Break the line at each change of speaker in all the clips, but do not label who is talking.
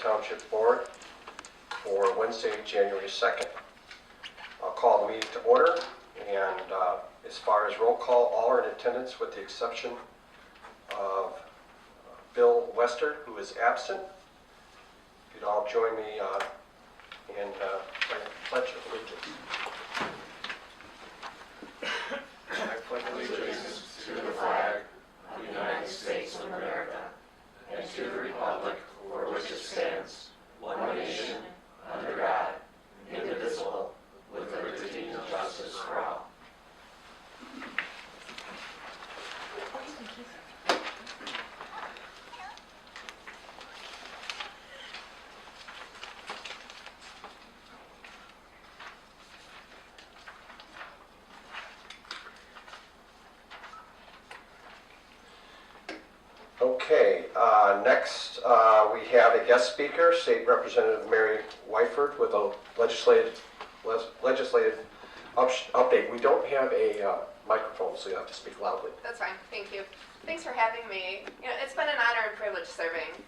Township Board for Wednesday, January 2nd. I'll call the meeting to order, and as far as roll call, all are in attendance with the exception of Bill Wester, who is absent. If you'd all join me in pledge of allegiance.
I pledge allegiance to the flag of the United States of America and to the republic for which it stands, one nation, under God, indivisible, with liberty and justice for all.
Okay, next we have a guest speaker, State Representative Mary Wyford, with a legislative update. We don't have a microphone, so you have to speak loudly.
That's fine, thank you. Thanks for having me. You know, it's been an honor and privilege serving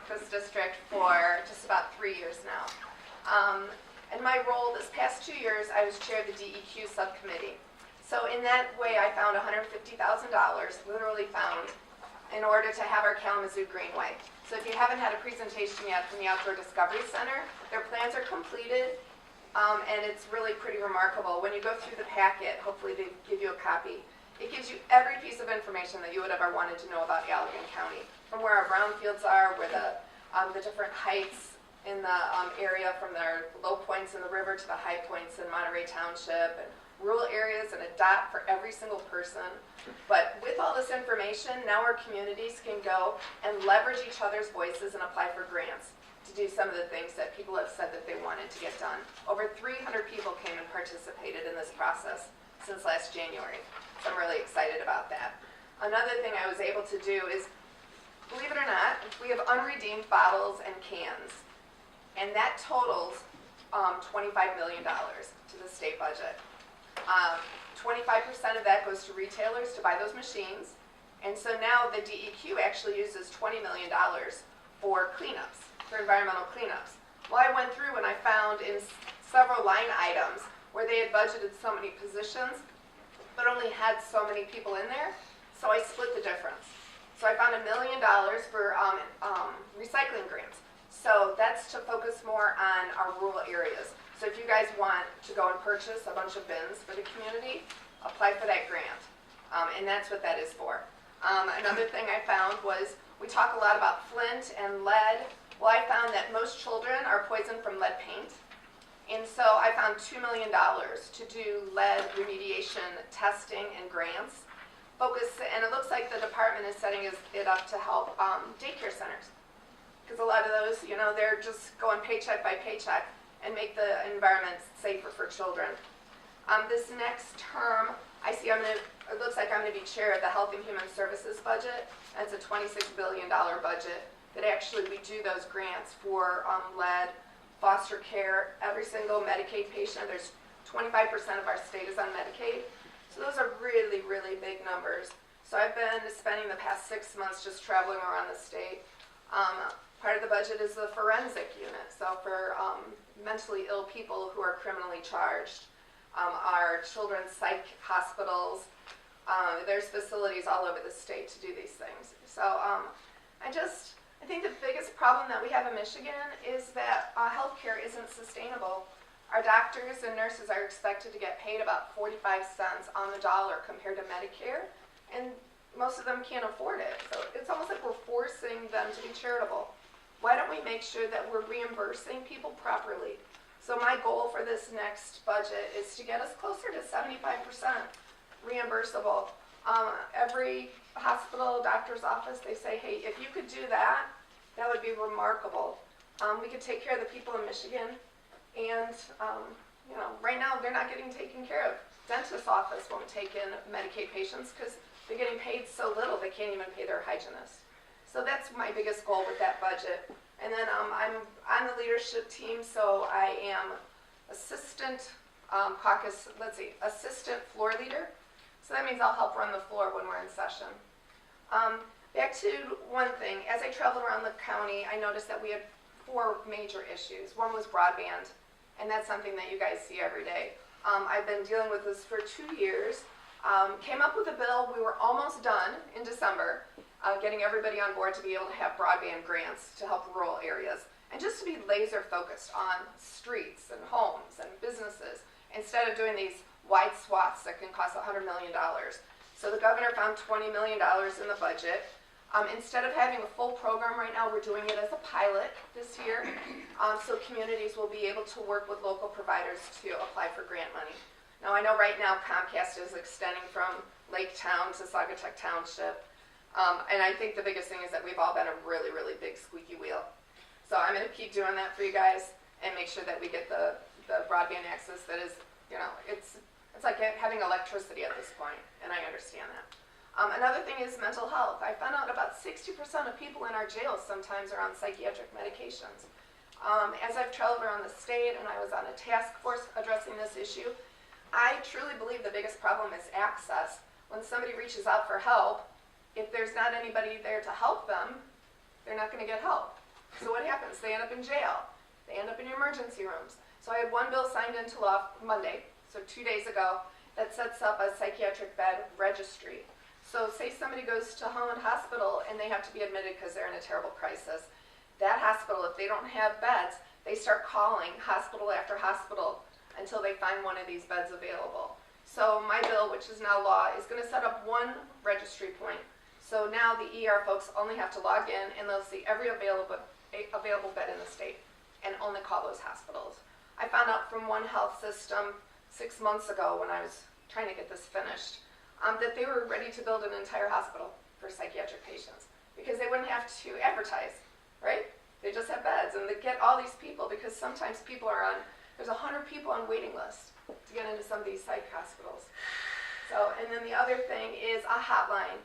this district for just about 3 years now. In my role this past 2 years, I was chair of the DEQ subcommittee. So in that way, I found $150,000, literally found, in order to have our Kalamazoo Greenway. So if you haven't had a presentation yet from the Outdoor Discovery Center, their plans are completed, and it's really pretty remarkable. When you go through the packet, hopefully they give you a copy. It gives you every piece of information that you would ever wanted to know about Allegan County, from where our brownfields are, where the different heights in the area, from their low points in the river to the high points in Monterey Township, and rural areas, and a dot for every single person. But with all this information, now our communities can go and leverage each other's voices and apply for grants to do some of the things that people have said that they wanted to get done. Over 300 people came and participated in this process since last January, so I'm really excited about that. Another thing I was able to do is, believe it or not, we have unredeemed bottles and cans, and that totals $25 million to the state budget. 25% of that goes to retailers to buy those machines, and so now the DEQ actually uses $20 million for cleanups, for environmental cleanups. Well, I went through and I found in several line items where they had budgeted so many positions, but only had so many people in there, so I split the difference. So I found $1 million for recycling grants. So that's to focus more on our rural areas. So if you guys want to go and purchase a bunch of bins for the community, apply for that grant. And that's what that is for. Another thing I found was, we talk a lot about flint and lead. Well, I found that most children are poisoned from lead paint. And so I found $2 million to do lead remediation testing and grants. And it looks like the department is setting it up to help daycare centers. Because a lot of those, you know, they're just going paycheck by paycheck and make the environment safer for children. This next term, I see it looks like I'm going to be chair of the Health and Human Services budget. That's a $26 billion budget that actually we do those grants for lead, foster care, every single Medicaid patient. There's 25% of our state is on Medicaid. So those are really, really big numbers. So I've been spending the past 6 months just traveling around the state. Part of the budget is the forensic unit. So for mentally ill people who are criminally charged, our children's psych hospitals, there's facilities all over the state to do these things. So I think the biggest problem that we have in Michigan is that healthcare isn't sustainable. Our doctors and nurses are expected to get paid about 45 cents on the dollar compared to Medicare, and most of them can't afford it. So it's almost like we're forcing them to be charitable. Why don't we make sure that we're reimbursing people properly? So my goal for this next budget is to get us closer to 75% reimbursable. Every hospital, doctor's office, they say, hey, if you could do that, that would be remarkable. We could take care of the people in Michigan, and you know, right now they're not getting taken care of. Dentist's office won't take in Medicaid patients because they're getting paid so little they can't even pay their hygienist. So that's my biggest goal with that budget. And then I'm on the leadership team, so I am assistant assistant floor leader. So that means I'll help run the floor when we're in session. Back to one thing, as I traveled around the county, I noticed that we had 4 major issues. One was broadband, and that's something that you guys see every day. I've been dealing with this for 2 years. Came up with a bill. We were almost done in December, getting everybody on board to be able to have broadband grants to help rural areas, and just to be laser focused on streets and homes and businesses, instead of doing these wide swaths that can cost $100 million. So the governor found $20 million in the budget. Instead of having a full program right now, we're doing it as a pilot this year, so communities will be able to work with local providers to apply for grant money. Now, I know right now Comcast is extending from Lake Town to Saugatuck Township, and I think the biggest thing is that we've all been a really, really big squeaky wheel. So I'm going to keep doing that for you guys and make sure that we get the broadband access that is, you know, it's like having electricity at this point, and I understand that. Another thing is mental health. I found out about 60% of people in our jails sometimes are on psychiatric medications. As I've traveled around the state and I was on a task force addressing this issue, I truly believe the biggest problem is access. When somebody reaches out for help, if there's not anybody there to help them, they're not going to get help. So what happens? They end up in jail. They end up in emergency rooms. So I had one bill signed into law Monday, so 2 days ago, that sets up a psychiatric bed registry. So say somebody goes to Holland Hospital and they have to be admitted because they're in a terrible crisis. That hospital, if they don't have beds, they start calling hospital after hospital until they find one of these beds available. So my bill, which is now law, is going to set up one registry point. So now the ER folks only have to log in and they'll see every available bed in the state and only call those hospitals. I found out from one health system 6 months ago when I was trying to get this finished, that they were ready to build an entire hospital for psychiatric patients because they wouldn't have to advertise, right? They just have beds and they get all these people because sometimes people are on, there's 100 people on waiting lists to get into some of these psych hospitals. So, and then the other thing is a hotline.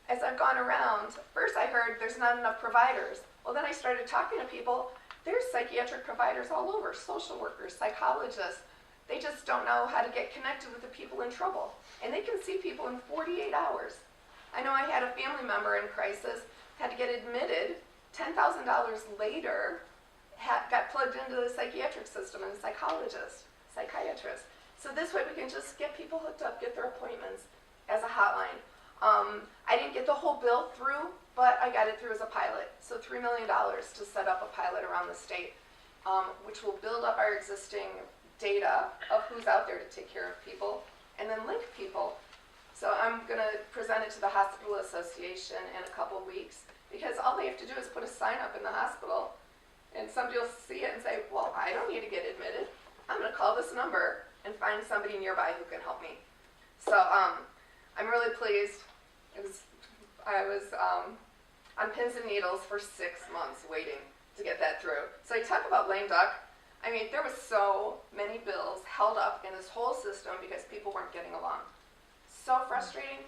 As I've gone around, first I heard there's not enough providers. Well, then I started talking to people. There's psychiatric providers all over, social workers, psychologists. They just don't know how to get connected with the people in trouble. And they can see people in 48 hours. I know I had a family member in crisis, had to get admitted, $10,000 later, got plugged into the psychiatric system and a psychiatrist. So this way we can just get people hooked up, get their appointments as a hotline. I didn't get the whole bill through, but I got it through as a pilot. So $3 million to set up a pilot around the state, which will build up our existing data of who's out there to take care of people and then link people. So I'm going to present it to the Hospital Association in a couple weeks because all they have to do is put a sign up in the hospital and somebody will see it and say, well, I don't need to get admitted. I'm going to call this number and find somebody nearby who can help me. So I'm really pleased. I was on pins and needles for 6 months waiting to get that through. So I talk about lame duck. I mean, there was so many bills held up in this whole system because people weren't getting along. So frustrating.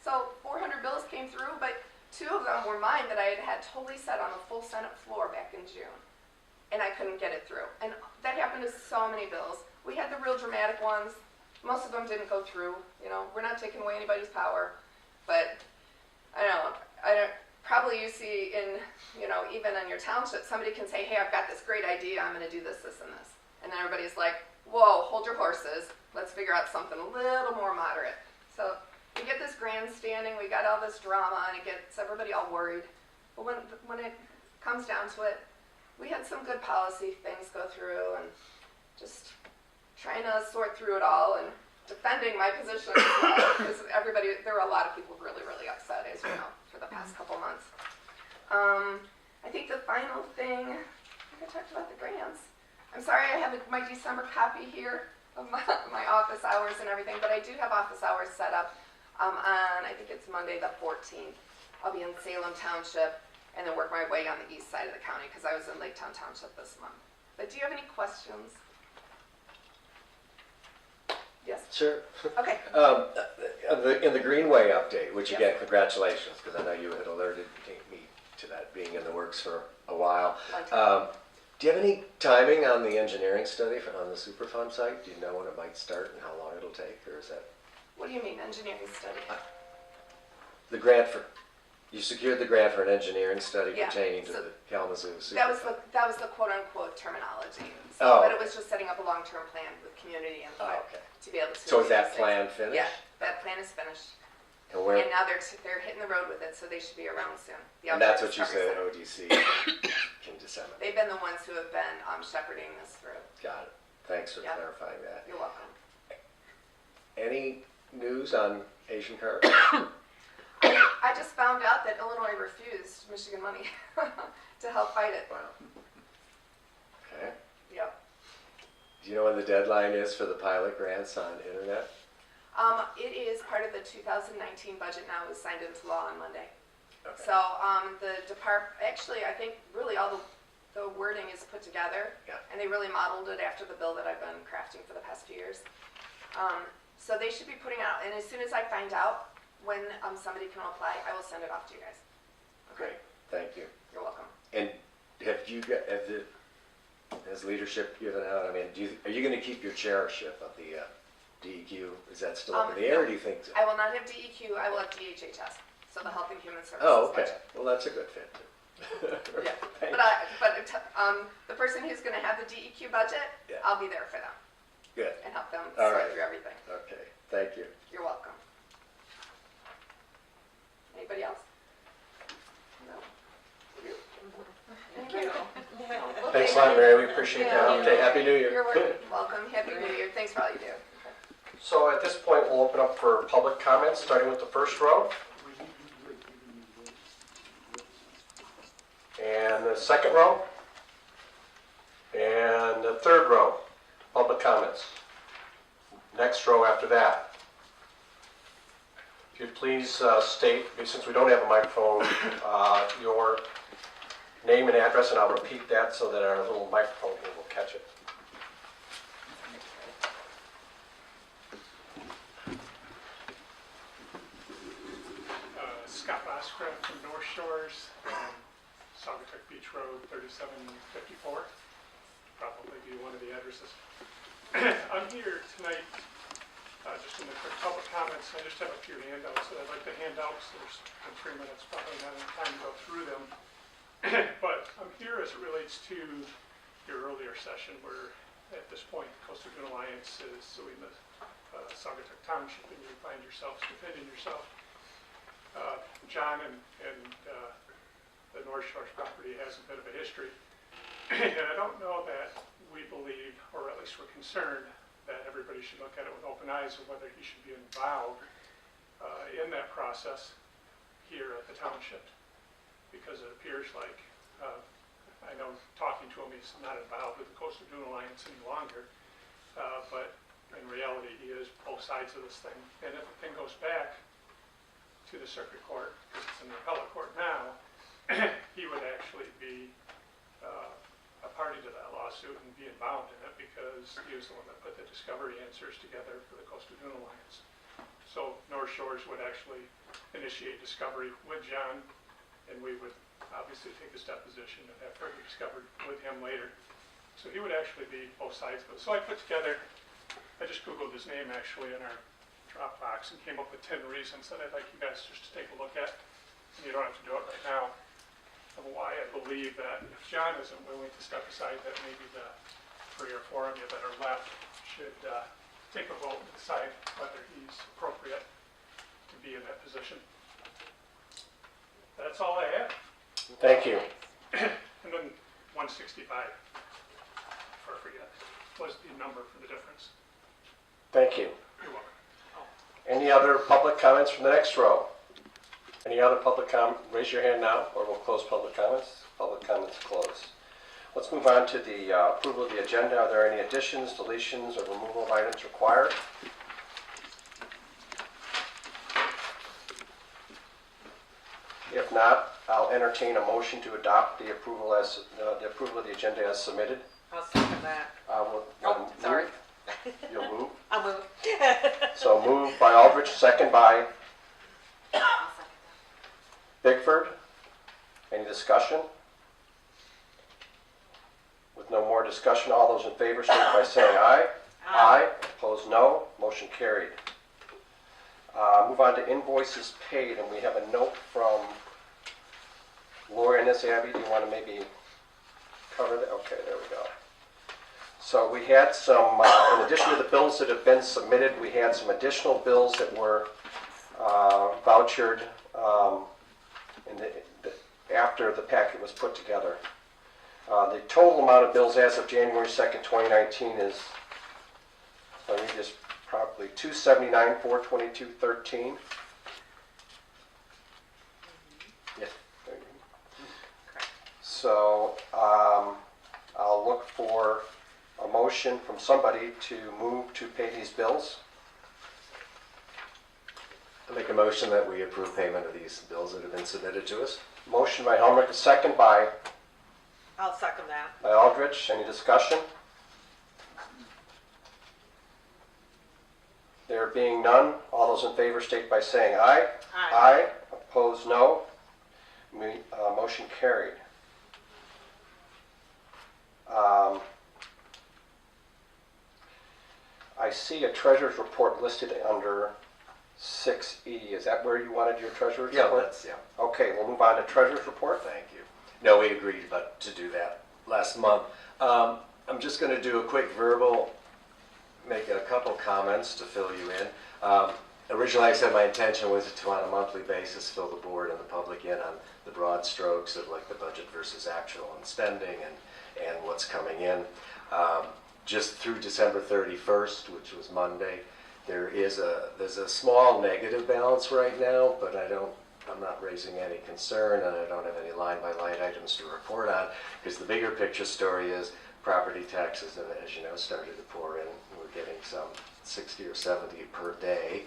So 400 bills came through, but 2 of them were mine that I had totally set on a full Senate floor back in June. And I couldn't get it through. And that happened to so many bills. We had the real dramatic ones. Most of them didn't go through. You know, we're not taking away anybody's power. But I don't probably you see in, you know, even in your township, somebody can say, hey, I've got this great idea, I'm going to do this, this, and this. And then everybody's like, whoa, hold your horses. Let's figure out something a little more moderate. So we get this grandstanding, we got all this drama, and it gets everybody all worried. But when it comes down to it, we had some good policy things go through, and just trying to sort through it all and defending my position as well, because there were a lot of people really, really upset, as you know, for the past couple months. I think the final thing, I talked about the grants. I'm sorry I have my December copy here of my office hours and everything, but I do have office hours set up on, I think it's Monday the 14th. I'll be in Salem Township and then work my way on the east side of the county because I was in Lake Town Township this month. But do you have any questions? Yes?
Sure.
Okay.
In the Greenway update, which
Yes.
again, congratulations, because I know you had alerted me to that being in the works for a while. Do you have any timing on the engineering study on the Superfund site? Do you know when it might start and how long it'll take, or is that
What do you mean, engineering study?
the grant for You secured the grant for an engineering study
Yeah,
pertaining to
so
the Kalamazoo
That was
Superfund.
that was the quote-unquote terminology.
Oh,
But it
okay.
was just setting up a long-term plan with community input
Oh, okay.
to be able to.
So is
do
that
these
plan
things.
finished?
Yeah, that plan is finished.
And where,
And now they're hitting the road with it, so they should be around soon. The
and that's
Outdoor
what you
Discovery
said
Center.
ODC can disseminate.
They've been the ones who have been shepherding this through.
Got it. Thanks for
Yep.
clarifying that.
You're welcome.
Any news on Asian carp?
I just found out that Illinois refused Michigan money to help fight it.
Wow. Okay.
Yep.
Do you know when the deadline is for the pilot grants on internet?
It is part of the 2019 budget now. It was signed into law on Monday.
Okay.
So the actually, I think really all the wording is put together.
Yeah.
And they really modeled it after the bill that I've been crafting for the past few years. So they should be putting out, and as soon as I find out when somebody can apply, I will send it off to you guys.
Great. Thank you.
You're welcome.
And has leadership given out? I mean, are you going to keep your chairship of the DEQ? Is that still up in the air, or do you think?
I will not have DEQ, I will have DHHS, so the Health and Human Services
Oh, okay.
budget.
Well, that's a good fit too.
Yeah,
Thank
but the person who's gonna have the DEQ budget,
Yeah.
I'll be there for them
you. Good.
and help them
All
sort
right.
through everything.
Okay. Thank you.
You're welcome. Anybody else? No? You? Thank you. Well,
Thanks a
thank
lot,
you.
Mary, we appreciate
Yeah.
that. Okay, Happy New Year.
You're welcome, Happy New Year, thanks for all you do.
So at this point, we'll open up for public comments, starting with the first row. And the second row. And the third row, public comments. Next row after that. If you'd please state, since we don't have a microphone, your name and address, and I'll repeat that so that our little microphone here will catch it.
Scott Boscraft from North Shores, Saugatuck Beach Road, 3754. Probably be one of the addresses. I'm here tonight just in the quick public comments. I just have a few handouts that I'd like to hand out, so there's in 3 minutes probably not enough time to go through them. But I'm here as it relates to your earlier session where at this point Coastal Dune Alliance is suing the Saugatuck Township and you find yourselves defending yourself. John and the North Shores property has a bit of a history. And I don't know that we believe, or at least we're concerned, that everybody should look at it with open eyes of whether he should be involved in that process here at the township. Because it appears like, I know talking to him, he's not involved with the Coastal Dune Alliance any longer, but in reality, he is both sides of this thing. And if the thing goes back to the circuit court, because it's in the appellate court now, he would actually be a party to that lawsuit and be involved in it because he was the one that put the discovery answers together for the Coastal Dune Alliance. So North Shores would actually initiate discovery with John, and we would obviously take his deposition and have further discovery with him later. So he would actually be both sides of it. So I put together, I just Googled his name actually in our Dropbox and came up with 10 reasons that I'd like you guys just to take a look at. And you don't have to do it right now. Of why I believe that if John isn't willing to step aside, that maybe the 3 or 4 of you that are left should take a vote and decide whether he's appropriate to be in that position. That's all I have.
Thank you.
And then 165, before I forget, was the number for the difference.
Thank you.
You're welcome.
Any other public comments from the next row? Any other public raise your hand now, or we'll close public comments. Public comments closed. Let's move on to the approval of the agenda. Are there any additions, deletions, or removal of items required? If not, I'll entertain a motion to adopt the approval of the agenda as submitted.
I'll second that.
Will
Sorry.
move. You'll move.
I'll move.
So moved by Aldrich, second by
I'll second
Bickford. Any discussion? With no more discussion, all those in favor state by saying aye.
Aye.
Opposed, no. Motion carried. Move on to invoices paid, and we have a note from Lori and this, Abby, do you want to maybe cover that? Okay, there we go. So we had some, in addition to the bills that have been submitted, we had some additional bills that were vouchered after the packet was put together. The total amount of bills as of January 2nd, 2019 is, let me just probably $279,422.13.
Yeah.
So I'll look for a motion from somebody to move to pay these bills.
I make a motion that we approve payment of these bills that have been submitted to us.
Motion by Helmrich, a second by
I'll second that.
Aldrich. Any discussion? There being none, all those in favor state by saying aye.
Aye.
Opposed, no. Motion carried. I see a treasurer's report listed under 6E. Is that where you wanted your treasurer's
Yeah,
report?
that's, yeah.
Okay, we'll move on to treasurer's report.
Thank you. No, we agreed to do that last month. I'm just going to do a quick verbal, make a couple comments to fill you in. Originally, I said my intention was to, on a monthly basis, fill the board and the public in on the broad strokes of like the budget versus actual and spending and what's coming in. Just through December 31st, which was Monday, there's a small negative balance right now, but I'm not raising any concern, and I don't have any line-by-line items to report on, because the bigger picture story is property taxes, as you know, started to pour in. We're getting some 60 or 70 per day.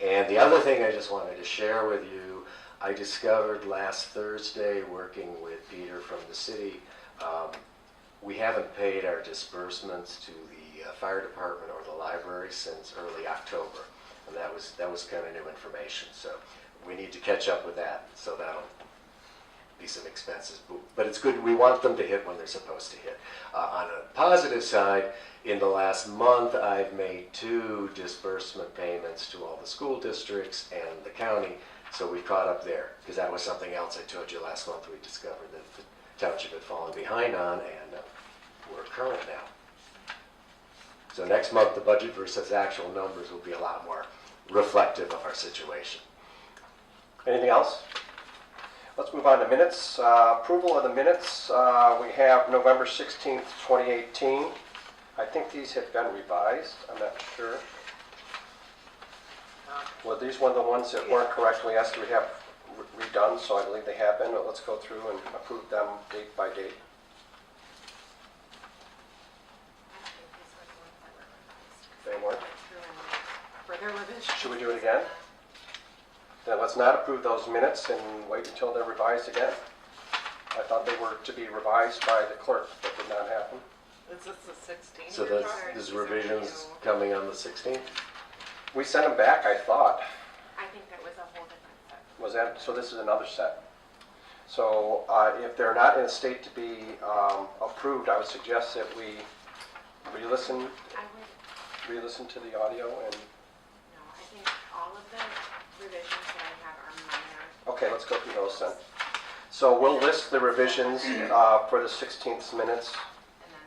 And the other thing I just wanted to share with you, I discovered last Thursday, working with Peter from the city, we haven't paid our disbursements to the fire department or the library since early October, and that was kind of new information. So we need to catch up with that. So that'll be some expenses, but it's good. We want them to hit when they're supposed to hit. On a positive side, in the last month, I've made 2 disbursement payments to all the school districts and the county. So we caught up there, because that was something else I told you last month. We discovered that the township had fallen behind on, and we're current now. So next month, the budget versus actual numbers will be a lot more reflective of our situation.
Anything else? Let's move on to minutes. Approval of the minutes. We have November 16th, 2018. I think these have been revised. I'm not sure. Well, these one of the ones that weren't correctly asked to have redone, so I believe they have been. But let's go through and approve them date by date. They weren't.
Further revision.
Should we do it again? Then let's not approve those minutes and wait until they're revised again. I thought they were to be revised by the clerk. That did not happen.
Is this the 16th?
So there's revisions coming on the 16th?
We sent them back, I thought.
I think that was a whole different set.
Was that, so this is another set. So if they're not in a state to be approved, I would suggest that we re-listen
I would,
to the audio and,
no, I think all of the revisions that I have are minor.
okay, let's go through those then. So we'll list the revisions for the 16th minutes.
And then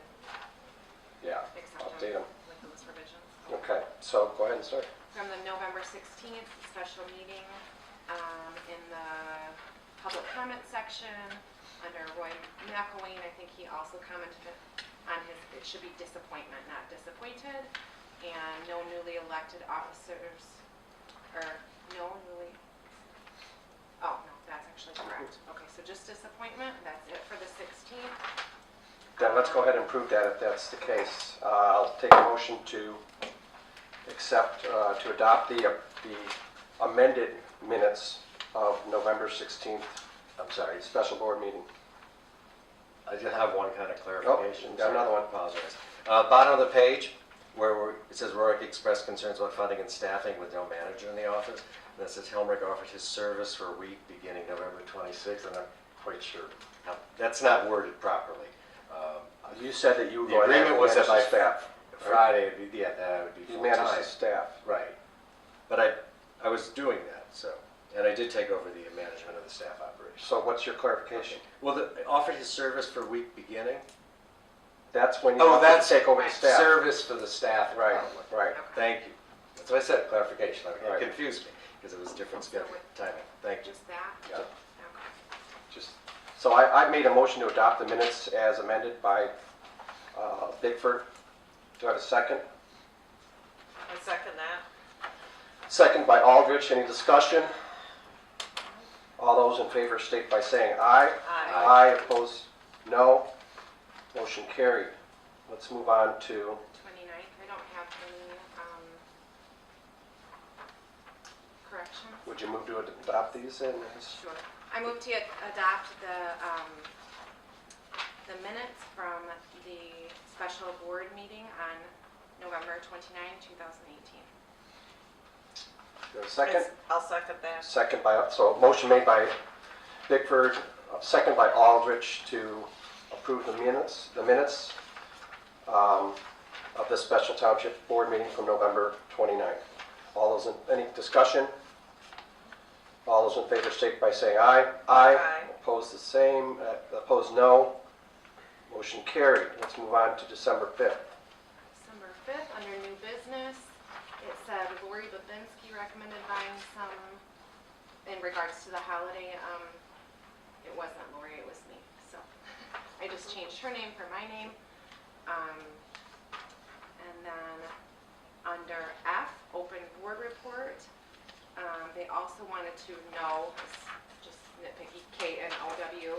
Yeah,
accept
update them.
with those revisions.
Okay, so go ahead and start.
From the November 16th special meeting, in the public comment section, under Roy McElwain, I think he also commented on it should be disappointment, not disappointed, and no newly elected officers, or no newly, oh, no, that's actually correct. Okay, so just disappointment, that's it for the 16th.
Then let's go ahead and prove that if that's the case. I'll take a motion to accept, to adopt the amended minutes of November 16th, I'm sorry, special board meeting.
I just have one kind of clarification.
Oh, got another one.
Apologize. Bottom of the page, it says Rorick expressed concerns about funding and staffing with no manager in the office. And it says Helmrich offered his service for a week beginning November 26th. I'm not quite sure. That's not worded properly.
You said that you were
The
going to
agreement was that
manage
by
the staff.
Friday, it'd be, yeah, that would be
You
full
manage
time.
the staff.
Right. But I was doing that, so. And I did take over the management of the staff operation.
So what's your clarification?
Well, offered his service for week beginning?
That's when you
Oh,
have
that's
to take over the staff.
Service for the staff.
Right,
only.
right.
Thank you. That's what I said, clarification. It
Right.
confused me because it was different schedule, timing. Thank you.
Just that?
Yeah.
Okay.
Just, so I made a motion to adopt the minutes as amended by Bigford. Do I have a second?
I second that.
Second by Aldrich. Any discussion? All those in favor state by saying aye.
Aye.
Aye, opposed, no. Motion carried. Let's move on to,
29th, I don't have any corrections.
would you move to adopt these in?
Sure. I move to adopt the minutes from the special board meeting on November 29, 2018.
Do I have a second?
I'll second that.
Second by, so motion made by Bickford, second by Aldrich to approve the minutes of the special township board meeting from November 29th. All those, any discussion? All those in favor state by saying aye.
Aye.
Opposed the same, opposed no. Motion carried. Let's move on to December 5th.
December 5th, under new business, it said Lori Babinski recommended buying some, in regards to the holiday, it wasn't Lori, it was me, so I just changed her name for my name. And then under F, open board report, they also wanted to know, just nitpicky, K and OW,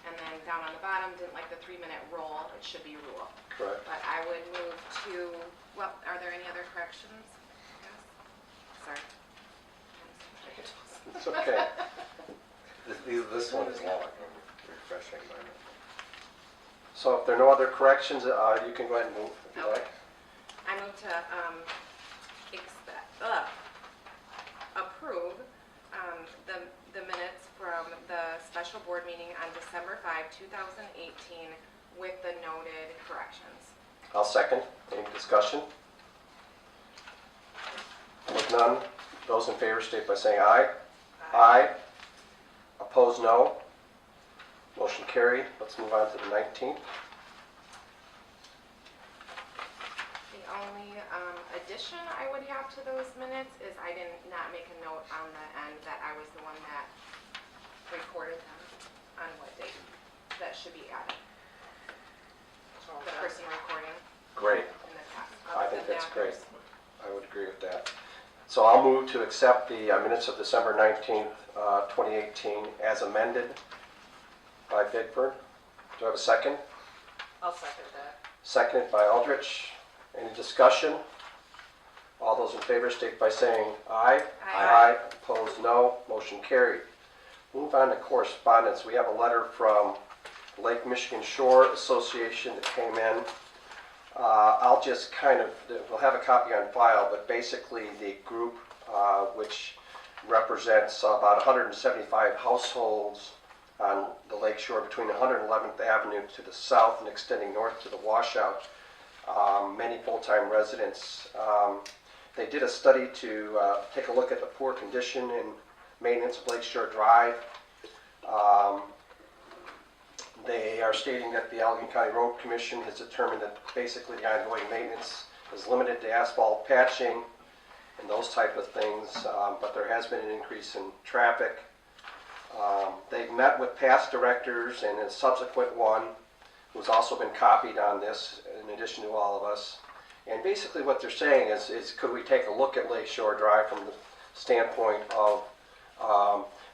and then down on the bottom, didn't like the 3-minute roll, it should be rule.
Correct.
But I would move to, well, are there any other corrections? Yes? Sorry.
It's okay.
This one is long. I'm refreshing my memory.
So if there are no other corrections, you can go ahead and move if you
Okay.
like.
I move to approve the minutes from the special board meeting on December 5, 2018 with the noted corrections.
I'll second. Any discussion? With none, those in favor state by saying aye. Aye. Opposed, no. Motion carried. Let's move on to the 19th.
The only addition I would have to those minutes is I did not make a note on the end that I was the one that recorded them on what date. That should be added. The person recording
Great.
in the past.
I think
Other than
that's
that,
great.
there's-
I would agree with that. So I'll move to accept the minutes of December 19th, 2018 as amended by Bigford. Do I have a second?
I'll second that.
Seconded by Aldrich. Any discussion? All those in favor state by saying aye.
Aye.
Opposed, no. Motion carried. Move on to correspondence. We have a letter from Lake Michigan Shore Association that came in. I'll just we'll have a copy on file, but basically the group, which represents about 175 households on the lake shore between 111th Avenue to the south and extending north to the washout, many full-time residents. They did a study to take a look at the poor condition and maintenance of Lakeshore Drive. They are stating that the Allegheny County Road Commission has determined that basically the ongoing maintenance is limited to asphalt patching and those type of things, but there has been an increase in traffic. They've met with past directors and a subsequent one who's also been copied on this in addition to all of us. And basically what they're saying is could we take a look at Lakeshore Drive from the standpoint of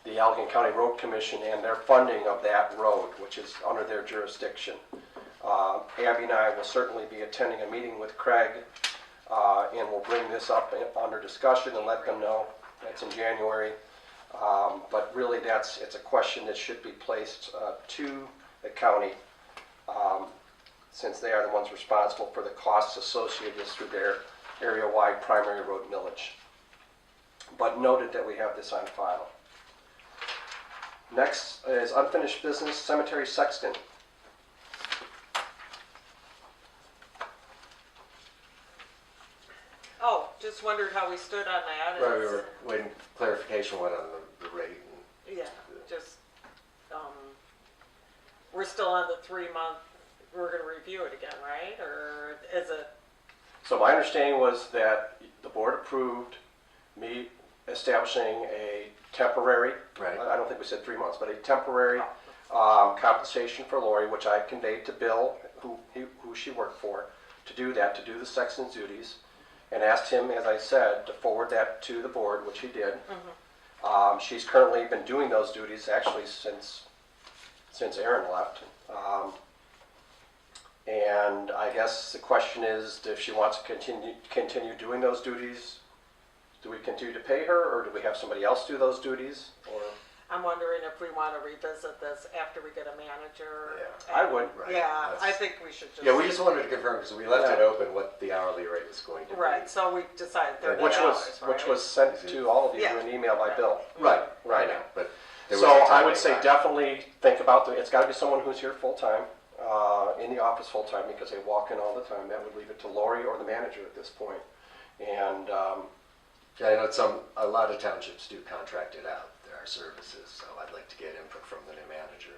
the Allegheny County Road Commission and their funding of that road, which is under their jurisdiction. Abby and I will certainly be attending a meeting with Craig, and we'll bring this up under discussion and let them know. That's in January. But really it's a question that should be placed to the county, since they are the ones responsible for the costs associated through their area-wide primary road millage. But noted that we have this on file. Next is unfinished business, cemetery sexton.
Oh, just wondered how we stood on that.
Right, we were waiting clarification what on the rate.
Yeah, just, we're still on the 3-month, we're gonna review it again, right? Or is it,
So my understanding was that the board approved me establishing a temporary,
Right.
I don't think we said 3 months, but a temporary compensation for Lori, which I conveyed to Bill, who she worked for, to do that, to do the sexton's duties, and asked him, as I said, to forward that to the board, which he did. She's currently been doing those duties actually since Aaron left. And I guess the question is, if she wants to continue doing those duties, do we continue to pay her, or do we have somebody else do those duties? Or
I'm wondering if we wanna revisit this after we get a manager.
Yeah.
I would.
Right.
Yeah, I
That's-
think we should just.
Yeah, we just wanted to confirm, because we left it
Yeah.
open what the hourly rate was going to be.
Right, so we decided $30,
which was sent to all of you in an email by Bill.
Right,
Right.
I know, but there was
So
a
I
timing
would say
lag.
definitely think about it's got to be someone who's here full-time, in the office full-time, because they walk in all the time. That would leave it to Lori or the manager at this point. And,
Yeah, I know a lot of townships do contract it out, there are services, so I'd like to get input from the new manager.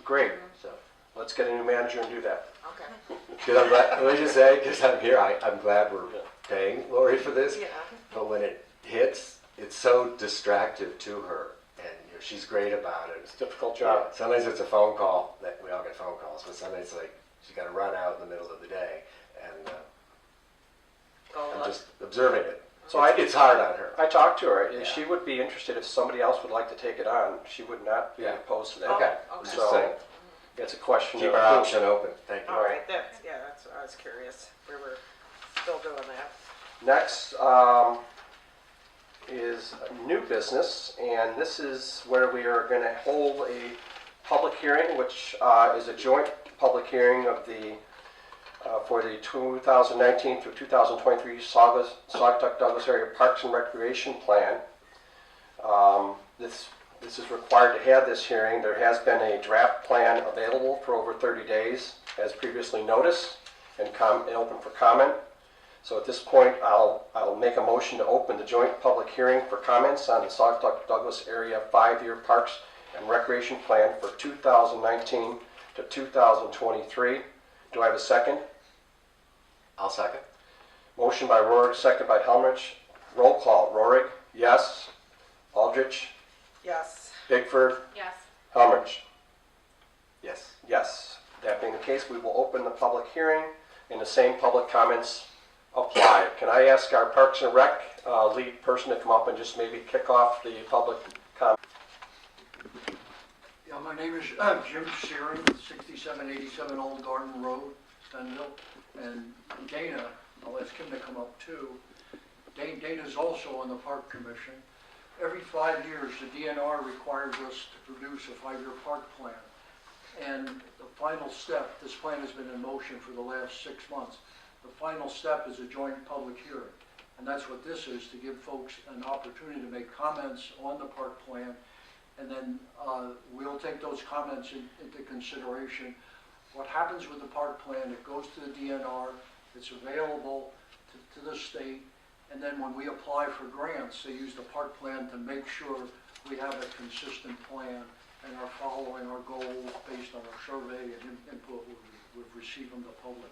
great,
So,
let's get a new manager and do that.
Okay,
because I'm glad, let me just say, because I'm here, I'm glad we're paying Lori for this,
yeah,
but when it hits, it's so distractive to her, and she's great about it.
It's a difficult
Yeah,
job.
sometimes it's a phone call, that we all get phone calls, but sometimes like, she's gotta run out in the middle of the day, and
go
I'm
look.
just observing it.
So
It's hard on her.
I talked to her, and
Yeah.
she would be interested if somebody else would like to take it on. She would not be
Yeah.
opposed to that.
Okay,
okay.
just
So
saying,
it's a question
keep
of
our
who.
option open, thank you.
All right, that's what I was curious, we were still doing that.
Next is new business, and this is where we are going to hold a public hearing, which is a joint public hearing of for the 2019 through 2023 Saugatuck Douglas Area Parks and Recreation Plan. This is required to have this hearing. There has been a draft plan available for over 30 days, as previously noticed, and open for comment. So at this point, I'll make a motion to open the joint public hearing for comments on the Saugatuck Douglas Area 5-year Parks and Recreation Plan for 2019 to 2023. Do I have a second?
I'll second.
Motion by Rohrig, second by Helmrich. Roll call. Rohrig, yes. Aldrich,
Yes,
Bigford,
Yes.
Helmrich,
Yes.
yes. That being the case, we will open the public hearing, and the same public comments apply. Can I ask our Parks and Rec lead person to come up and just maybe kick off the public comment?
Yeah, my name is Jim Searing, 6787 Old Garden Road, Stenville. And Dana, I'll ask him to come up too. Dana's also on the Park Commission. Every 5 years, the DNR requires us to produce a 5-year park plan. And the final step, this plan has been in motion for the last 6 months. The final step is a joint public hearing. And that's what this is, to give folks an opportunity to make comments on the park plan. And then we'll take those comments into consideration. What happens with the park plan, it goes to the DNR, it's available to the state, and then when we apply for grants, they use the park plan to make sure we have a consistent plan and are following our goals based on our survey and input we've received from the public.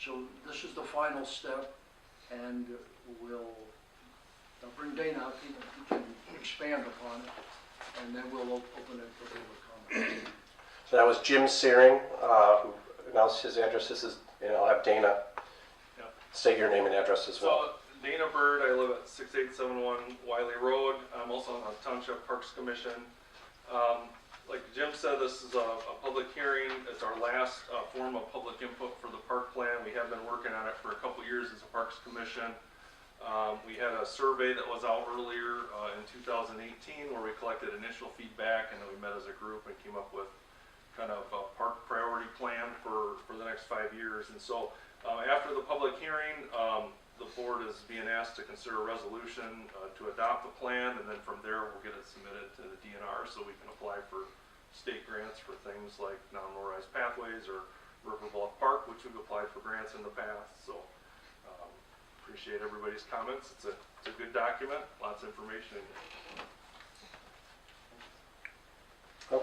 So this is the final step, and I'll bring Dana up, he can expand upon it, and then we'll open it for public comment.
So that was Jim Searing, who announced his address. This is, and I'll have Dana state your name and address as well.
So, Dana Bird, I live at 6871 Wiley Road. I'm also on the Township Parks Commission. Like Jim said, this is a public hearing. It's our last form of public input for the park plan. We have been working on it for a couple years as a Parks Commission. We had a survey that was out earlier in 2018 where we collected initial feedback, and then we met as a group and came up with kind of a park priority plan for the next 5 years. And so after the public hearing, the board is being asked to consider a resolution to adopt the plan, and then from there we'll get it submitted to the DNR so we can apply for state grants for things like non-motorized pathways or River Bluff Park, which we've applied for grants in the past. So appreciate everybody's comments. It's a good document, lots of information in it.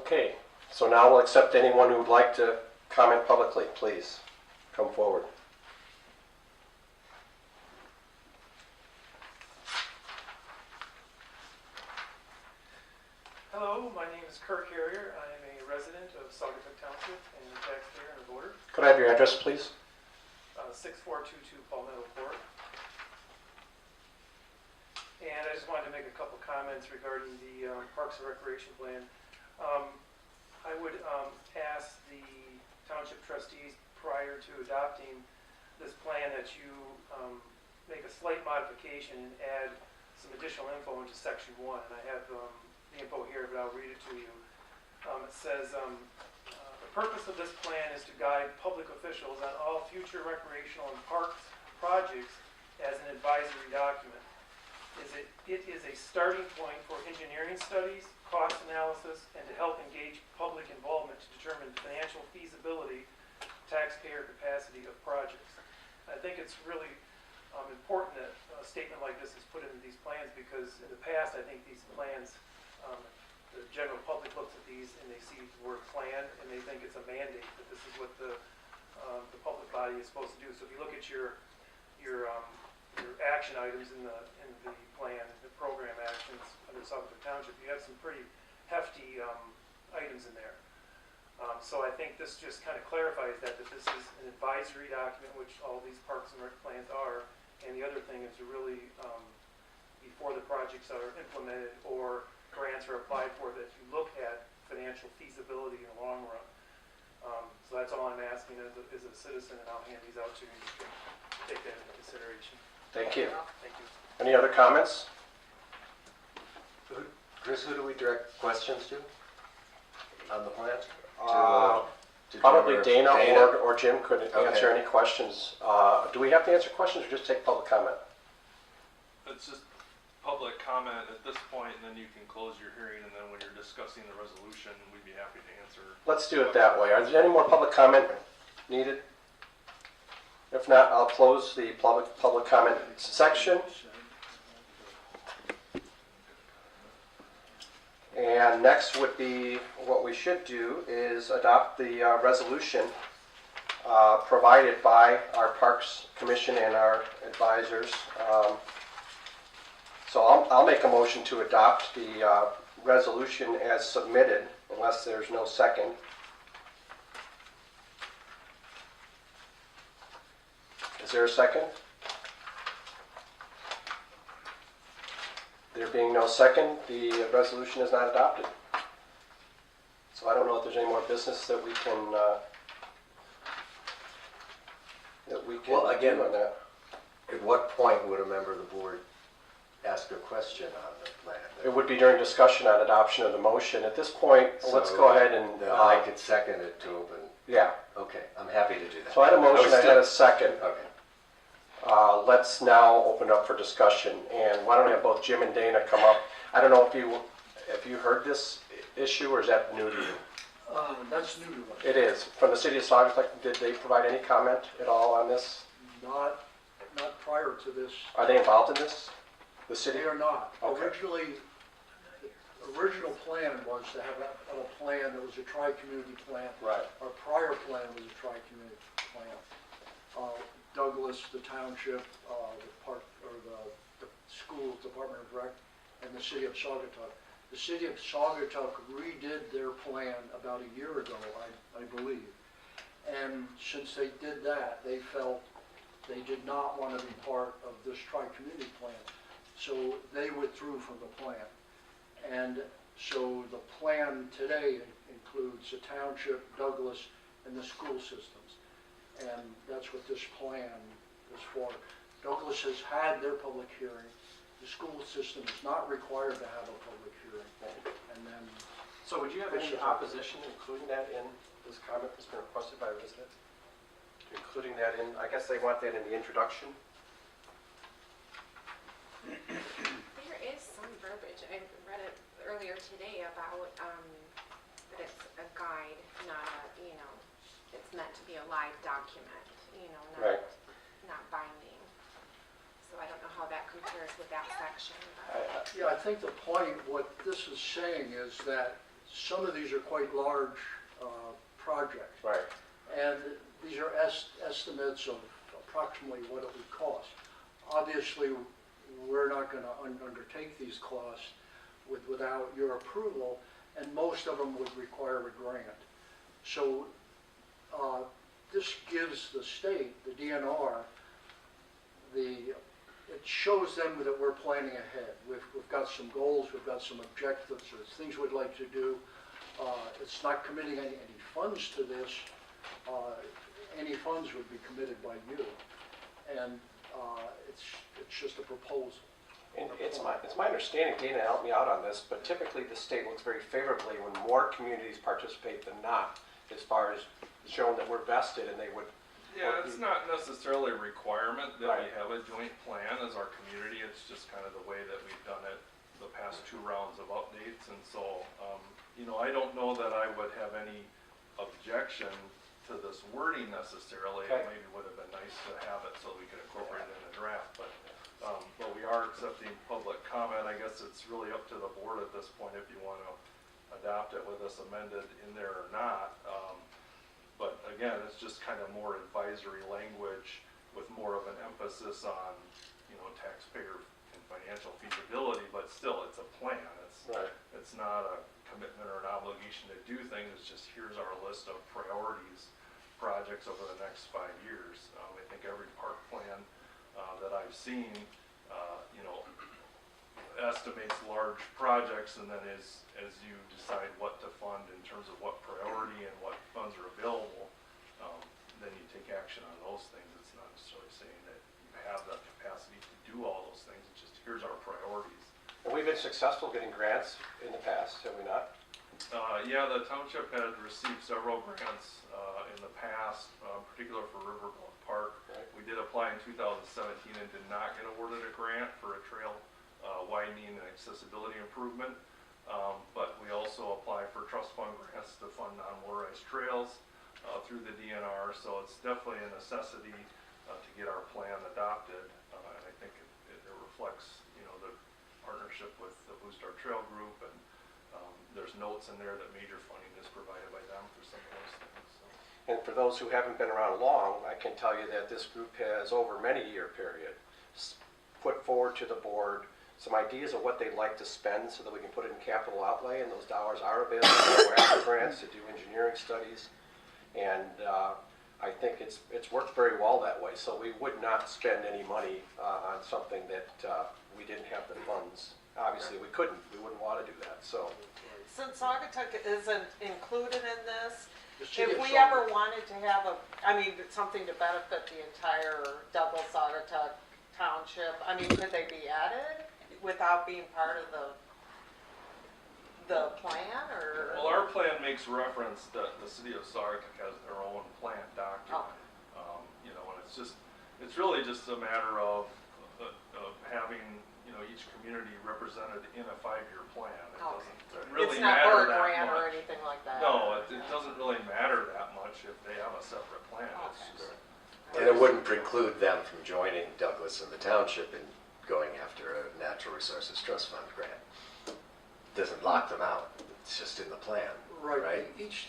Okay, so now we'll accept anyone who would like to comment publicly. Please come forward.
Hello, my name is Kirk Harrier. I am a resident of Saugatuck Township and a taxpayer and a voter.
Could I have your address, please?
6422 Palmetto Court. And I just wanted to make a couple comments regarding the Parks and Recreation Plan. I would ask the township trustees prior to adopting this plan that you make a slight modification and add some additional info into section 1. And I have the info here, but I'll read it to you. It says, the purpose of this plan is to guide public officials on all future recreational and parks projects as an advisory document. It is a starting point for engineering studies, cost analysis, and to help engage public involvement to determine financial feasibility, taxpayer capacity of projects. I think it's really important that a statement like this is put into these plans, because in the past I think these plans, the general public looks at these and they see the word plan and they think it's a mandate that this is what the public body is supposed to do. So if you look at your action items in the plan, the program actions under Saugatuck Township, you have some pretty hefty items in there. So I think this just kind of clarifies that this is an advisory document, which all these parks and rec plans are. And the other thing is to really, before the projects are implemented or grants are applied for, that you look at financial feasibility in the long run. So that's all I'm asking as a citizen, and I'll hand these out to you. You can take that into consideration.
Thank you.
Thank you.
Any other comments?
Chris, who do we direct questions to on the plan? To
Probably
Jim
Dana
Dana?
or Jim could answer any questions. Do we have to answer questions or just take public comment?
It's just public comment at this point, and then you can close your hearing, and then when you're discussing the resolution, we'd be happy to answer.
Let's do it that way. Are there any more public comment needed? If not, I'll close the public comment section. And next would be, what we should do is adopt the resolution provided by our Parks Commission and our advisors. So I'll make a motion to adopt the resolution as submitted, unless there's no second. Is there a second? There being no second, the resolution is not adopted. So I don't know if there's any more business that we can
Well, again,
do on that.
At what point would a member of the board ask a question on the plan?
It would be during discussion on adoption of the motion. At this point, let's
So
go ahead and,
then I could second it to open.
yeah.
Okay, I'm happy to do that.
So I had a motion, I had a second.
Okay.
Let's now open up for discussion. And why don't I have both Jim and Dana come up? I don't know if you heard this issue, or is that new to you?
That's new to us.
It is. From the city of Saugatuck, did they provide any comment at all on this?
Not prior to this.
Are they involved in this? The city?
They are not.
Okay.
The original plan was to have a plan that was a tri-community plan.
Right.
Our prior plan was a tri-community plan. Douglas, the township, the park, or the school department of rec, and the city of Saugatuck. The city of Saugatuck redid their plan about a year ago, I believe. And since they did that, they felt they did not want to be part of this tri-community plan. So they withdrew from the plan. And so the plan today includes the township, Douglas, and the school systems. And that's what this plan is for. Douglas has had their public hearing. The school system is not required to have a public hearing. And then,
So would you have any opposition, including that in this comment that's been requested by a resident? Including that in, I guess they want that in the introduction?
There is some verbiage. I read it earlier today about that it's a guide, not a, it's meant to be a live document,
Right.
not binding. So I don't know how that compares with that section. But
yeah, I think the point, what this is saying is that some of these are quite large projects.
Right.
And these are estimates of approximately what it would cost. Obviously, we're not going to undertake these costs without your approval, and most of them would require a grant. So this gives the state, the DNR, it shows them that we're planning ahead. We've got some goals, we've got some objectives, there's things we'd like to do. It's not committing any funds to this. Any funds would be committed by you. And it's just a proposal.
And it's my understanding, Dana helped me out on this, but typically the state looks very favorably when more communities participate than not, as far as showing that we're vested and they would.
Yeah, it's not necessarily a requirement that we
Right.
have a joint plan as our community. It's just kind of the way that we've done it the past 2 rounds of updates. And so, you know, I don't know that I would have any objection to this wording necessarily.
Okay.
It maybe would have been nice to have it so we could incorporate it in a draft. But we are accepting public comment. I guess it's really up to the board at this point if you want to adopt it with us amended in there or not. But again, it's just kind of more advisory language with more of an emphasis on, you know, taxpayer and financial feasibility, but still, it's a plan.
Right.
It's not a commitment or an obligation to do things. It's just, here's our list of priorities, projects over the next 5 years. I think every park plan that I've seen, you know, estimates large projects, and then as you decide what to fund in terms of what priority and what funds are available, then you take action on those things. It's not necessarily saying that you have the capacity to do all those things. It's just, here's our priorities.
And we've been successful getting grants in the past, have we not?
Yeah, the township had received several grants in the past, particular for River Bluff Park.
Right.
We did apply in 2017 and did not get awarded a grant for a trail widening and accessibility improvement. But we also apply for trust fund grants to fund non-motorized trails through the DNR. So it's definitely a necessity to get our plan adopted. And I think it reflects, you know, the partnership with the Blue Star Trail Group, and there's notes in there that major funding is provided by them for some of those things. So.
And for those who haven't been around long, I can tell you that this group has, over many year period, put forward to the board some ideas of what they'd like to spend so that we can put it in capital outlay, and those dollars are available for after grants to do engineering studies. And I think it's worked very well that way. So we would not spend any money on something that we didn't have the funds. Obviously, we couldn't. We wouldn't want to do that. So.
Since Saugatuck isn't included in this,
The city
if
of
we
Saugatuck-
ever wanted to have something to benefit the entire Douglas Saugatuck Township, could they be added without being part of the plan, or?
Well, our plan makes reference that the city of Saugatuck has their own plan document. You know, and it's really just a matter of having, you know, each community represented in a 5-year plan. It doesn't really
It's not
matter
for a
that
grant or
much.
anything like that?
No, it doesn't really matter that much if they have a separate plan. It's
Okay.
just,
And it wouldn't preclude them from joining Douglas and the township and going after a natural resources trust fund grant. Doesn't lock them out. It's just in the plan. Right.
Each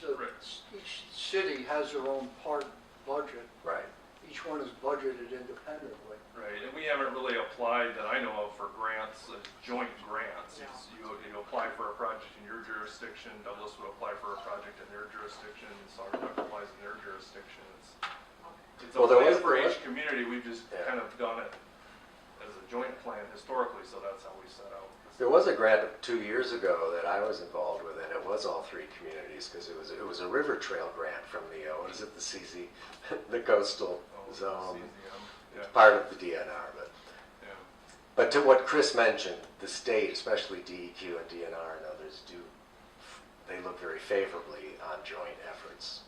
city has their own park budget.
Right.
Each one is budgeted independently.
right, and we haven't really applied that I know of for grants, joint grants.
No.
You apply for a project in your jurisdiction, Douglas would apply for a project in their jurisdiction, Saugatuck applies in their jurisdiction. It's a
Well, there
plan
was-
for
there was-
each community, we've just
Yeah.
kind of done it as a joint plan historically, so that's how we set out.
There was a grant 2 years ago that I was involved with, and it was all 3 communities because it was a river trail grant from the what is it, the CZ, the coastal zone.
CZM, yeah,
It's part of the DNR,
yeah.
but to what Chris mentioned, the state, especially DEQ and DNR and others, they look very favorably on joint efforts.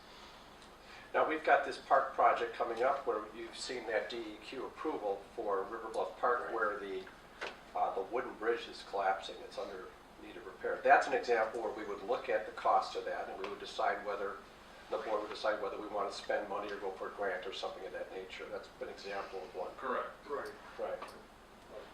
Now, we've got this park project coming up where you've seen that DEQ approval for River Bluff Park where the wooden bridge is collapsing. It's under need of repair. That's an example where we would look at the cost of that and we would decide whether, the board would decide whether we want to spend money or go for a grant or something of that nature. That's an example of one.
Correct.
Right.
Right.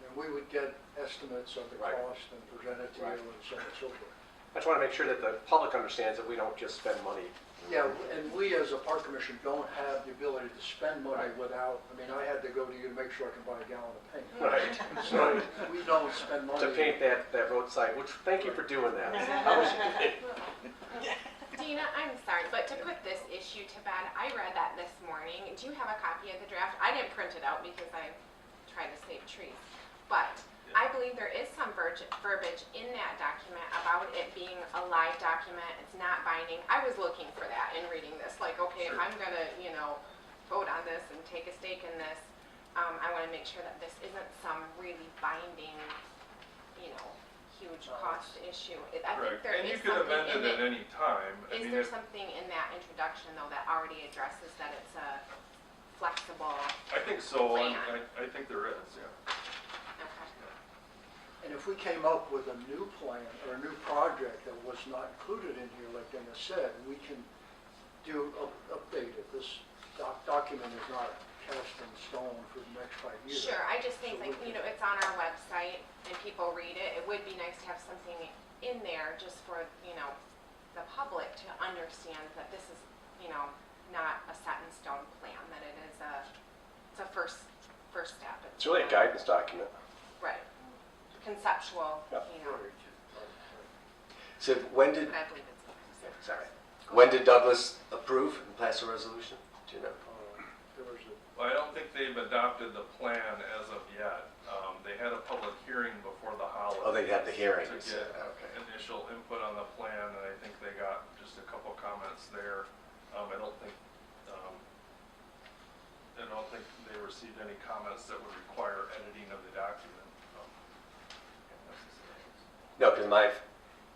And we would get estimates of the
Right.
cost and present it to you
Right.
and so on and so forth.
I just want to make sure that the public understands that we don't just spend money.
Yeah, and we as a park commission don't have the ability to spend money without, I mean, I had to go to you to make sure I can buy a gallon of paint.
Right.
So we don't spend money.
To paint that roadside, which, thank you for doing that.
Dina, I'm sorry, but to put this issue to bed, I read that this morning. Do you have a copy of the draft? I didn't print it out because I tried to save trees. But I believe there is some verbiage in that document about it being a live document. It's not binding. I was looking for that in reading this. Like, okay, if I'm gonna, vote on this and take a stake in this, I wanna make sure that this isn't some really binding, huge cost issue. I think there
And
is
you can
something
amend
in
it at
it.
any time. I
Is
mean,
there
if-
something in that introduction, though, that already addresses that it's a flexible,
I think so,
plan?
I think there is, yeah.
okay.
And if we came up with a new plan or a new project that was not included in here, like Dana said, we can update it. This document is not cast in stone for the next 5 years.
Sure, I just think
So
like,
we can-
it's on our website and people read it. It would be nice to have something in there just for, the public to understand that this is, not a set in stone plan, that it is it's a first step.
It's really a guidance document.
Right. Conceptual,
Yep.
So when did,
but I believe it's.
sorry, when did Douglas approve and pass a resolution? Do you know?
There was a,
Well, I don't think they've adopted the plan as of yet. They had a public hearing before the holidays.
Oh, they had the
To
hearings.
get
Okay.
initial input on the plan, and I think they got just a couple comments there. I don't think they received any comments that would require editing of the document.
No, because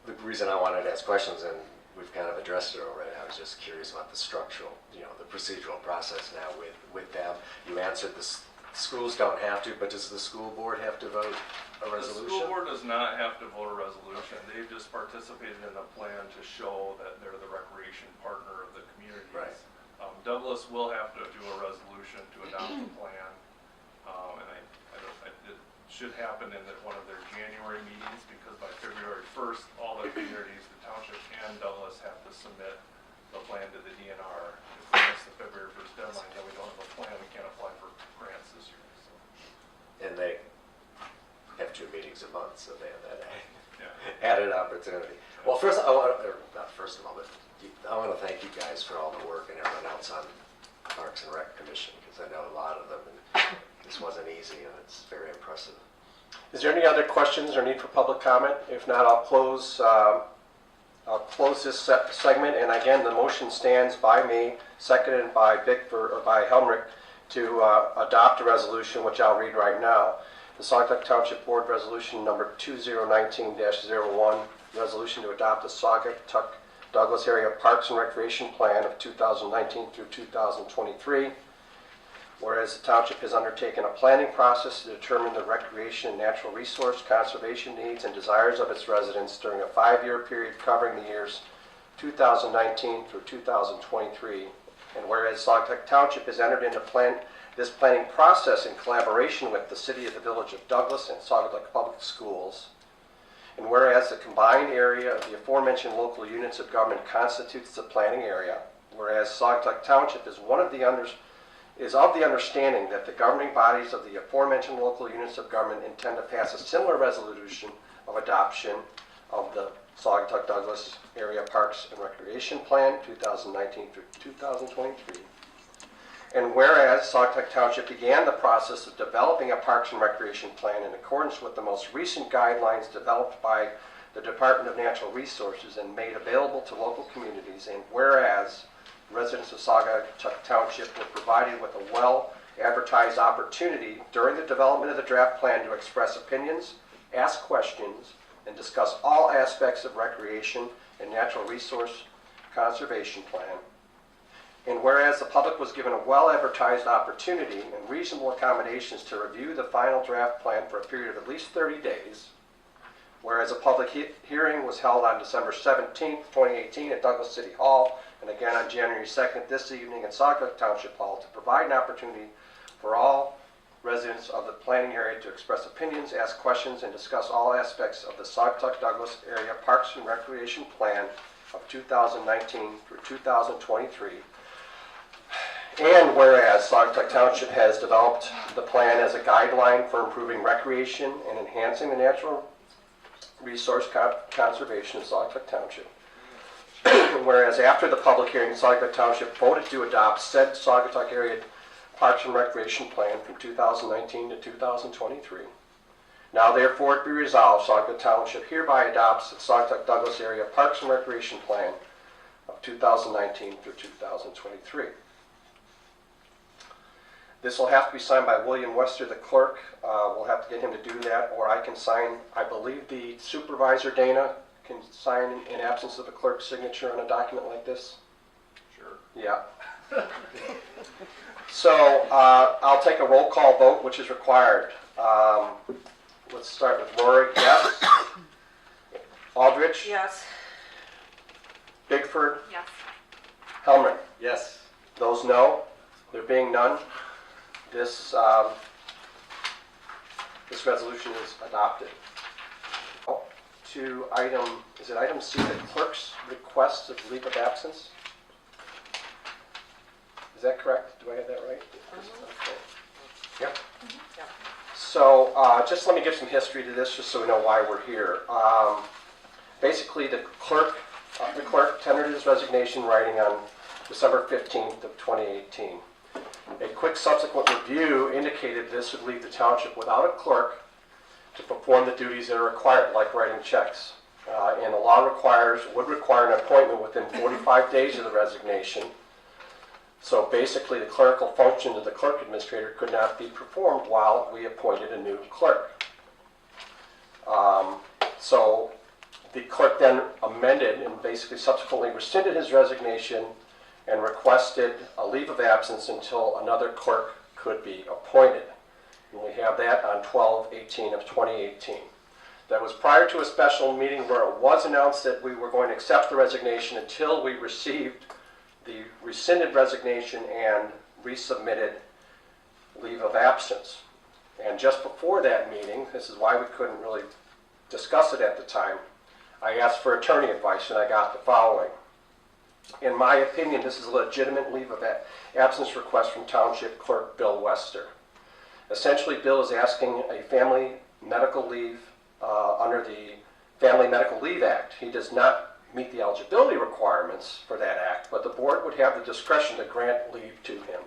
the reason I wanted to ask questions, and we've kind of addressed it already, I was just curious about the structural, the procedural process now with them. You answered schools don't have to, but does the school board have to vote a
The
resolution?
school board does not have to vote a resolution. They've just participated in the plan to show that they're the recreation partner of the communities.
Right.
Douglas will have to do a resolution to adopt the plan. And it should happen in one of their January meetings, because by February 1st, all the communities, the township and Douglas, have to submit the plan to the DNR. If we miss the February 1st deadline, then we don't have a plan, we can't apply for grants this year, so.
And they have 2 meetings a month, so they have that
Yeah.
added opportunity. Well, first, not first of all, but I want to thank you guys for all the work and everyone else on Parks and Rec Commission, because I know a lot of them, and this wasn't easy, and it's very impressive.
Is there any other questions or need for public comment? If not, I'll close this segment. And again, the motion stands by me, seconded by by Helmrich, to adopt a resolution, which I'll read right now. The Saugatuck Township Board Resolution Number 2019-01, resolution to adopt the Saugatuck Douglas Area Parks and Recreation Plan of 2019 through 2023. Whereas the township has undertaken a planning process to determine the recreation and natural resource conservation needs and desires of its residents during a 5-year period covering the years 2019 through 2023. And whereas Saugatuck Township has entered into this planning process in collaboration with the City of the Village of Douglas and Saugatuck Public Schools. And whereas the combined area of the aforementioned local units of government constitutes the planning area, whereas Saugatuck Township is of the understanding that the governing bodies of the aforementioned local units of government intend to pass a similar resolution of adoption of the Saugatuck Douglas Area Parks and Recreation Plan 2019 through 2023. And whereas Saugatuck Township began the process of developing a Parks and Recreation Plan in accordance with the most recent guidelines developed by the Department of Natural Resources and made available to local communities, and whereas residents of Saugatuck Township were provided with a well-advertised opportunity during the development of the draft plan to express opinions, ask questions, and discuss all aspects of recreation and natural resource conservation plan. And whereas the public was given a well-advertised opportunity and reasonable accommodations to review the final draft plan for a period of at least 30 days, whereas a public hearing was held on December 17th, 2018 at Douglas City Hall, and again on January 2nd this evening at Saugatuck Township Hall, to provide an opportunity for all residents of the planning area to express opinions, ask questions, and discuss all aspects of the Saugatuck Douglas Area Parks and Recreation Plan of 2019 through 2023. And whereas Saugatuck Township has developed the plan as a guideline for improving recreation and enhancing the natural resource conservation in Saugatuck Township. And whereas after the public hearing, Saugatuck Township voted to adopt said Saugatuck Area Parks and Recreation Plan from 2019 to 2023. Now therefore it be resolved, Saugatuck Township hereby adopts the Saugatuck Douglas Area Parks and Recreation Plan of 2019 through 2023. This will have to be signed by William Wester, the clerk. We'll have to get him to do that, or I can sign. I believe the supervisor, Dana, can sign in absence of the clerk's signature on a document like this.
Sure.
Yeah. So I'll take a roll call vote, which is required. Let's start with Rory. Yes. Aldrich.
Yes.
Bigford.
Yes.
Helmrich.
Yes.
Those no. There being none, this resolution is adopted. To item, is it item C, the clerk's request of leave of absence? Is that correct? Do I have that right? Okay. Yep.
Yep.
So just let me give some history to this, just so we know why we're here. Basically, the clerk tendered his resignation writing on December 15th of 2018. A quick subsequent review indicated this would leave the township without a clerk to perform the duties that are required, like writing checks. And the law would require an appointment within 45 days of the resignation. So basically, the clerical function of the clerk administrator could not be performed while we appointed a new clerk. So the clerk then amended and basically subsequently rescinded his resignation and requested a leave of absence until another clerk could be appointed. And we have that on 12/18 of 2018. That was prior to a special meeting where it was announced that we were going to accept the resignation until we received the rescinded resignation and resubmitted leave of absence. And just before that meeting, this is why we couldn't really discuss it at the time, I asked for attorney advice and I got the following. In my opinion, this is a legitimate leave of absence request from Township Clerk Bill Wester. Essentially, Bill is asking a family medical leave under the Family Medical Leave Act. He does not meet the eligibility requirements for that act, but the board would have the discretion to grant leave to him.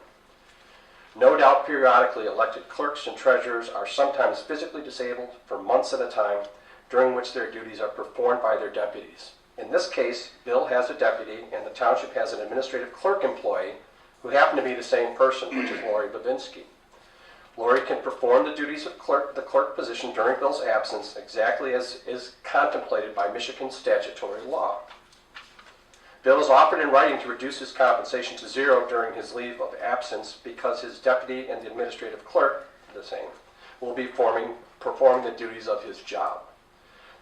No doubt periodically elected clerks and treasurers are sometimes physically disabled for months at a time, during which their duties are performed by their deputies. In this case, Bill has a deputy and the township has an administrative clerk employee who happen to be the same person, which is Lori Babinski. Lori can perform the duties of the clerk position during Bill's absence exactly as is contemplated by Michigan statutory law. Bill has offered in writing to reduce his compensation to zero during his leave of absence because his deputy and the administrative clerk, the same, will be performing the duties of his job.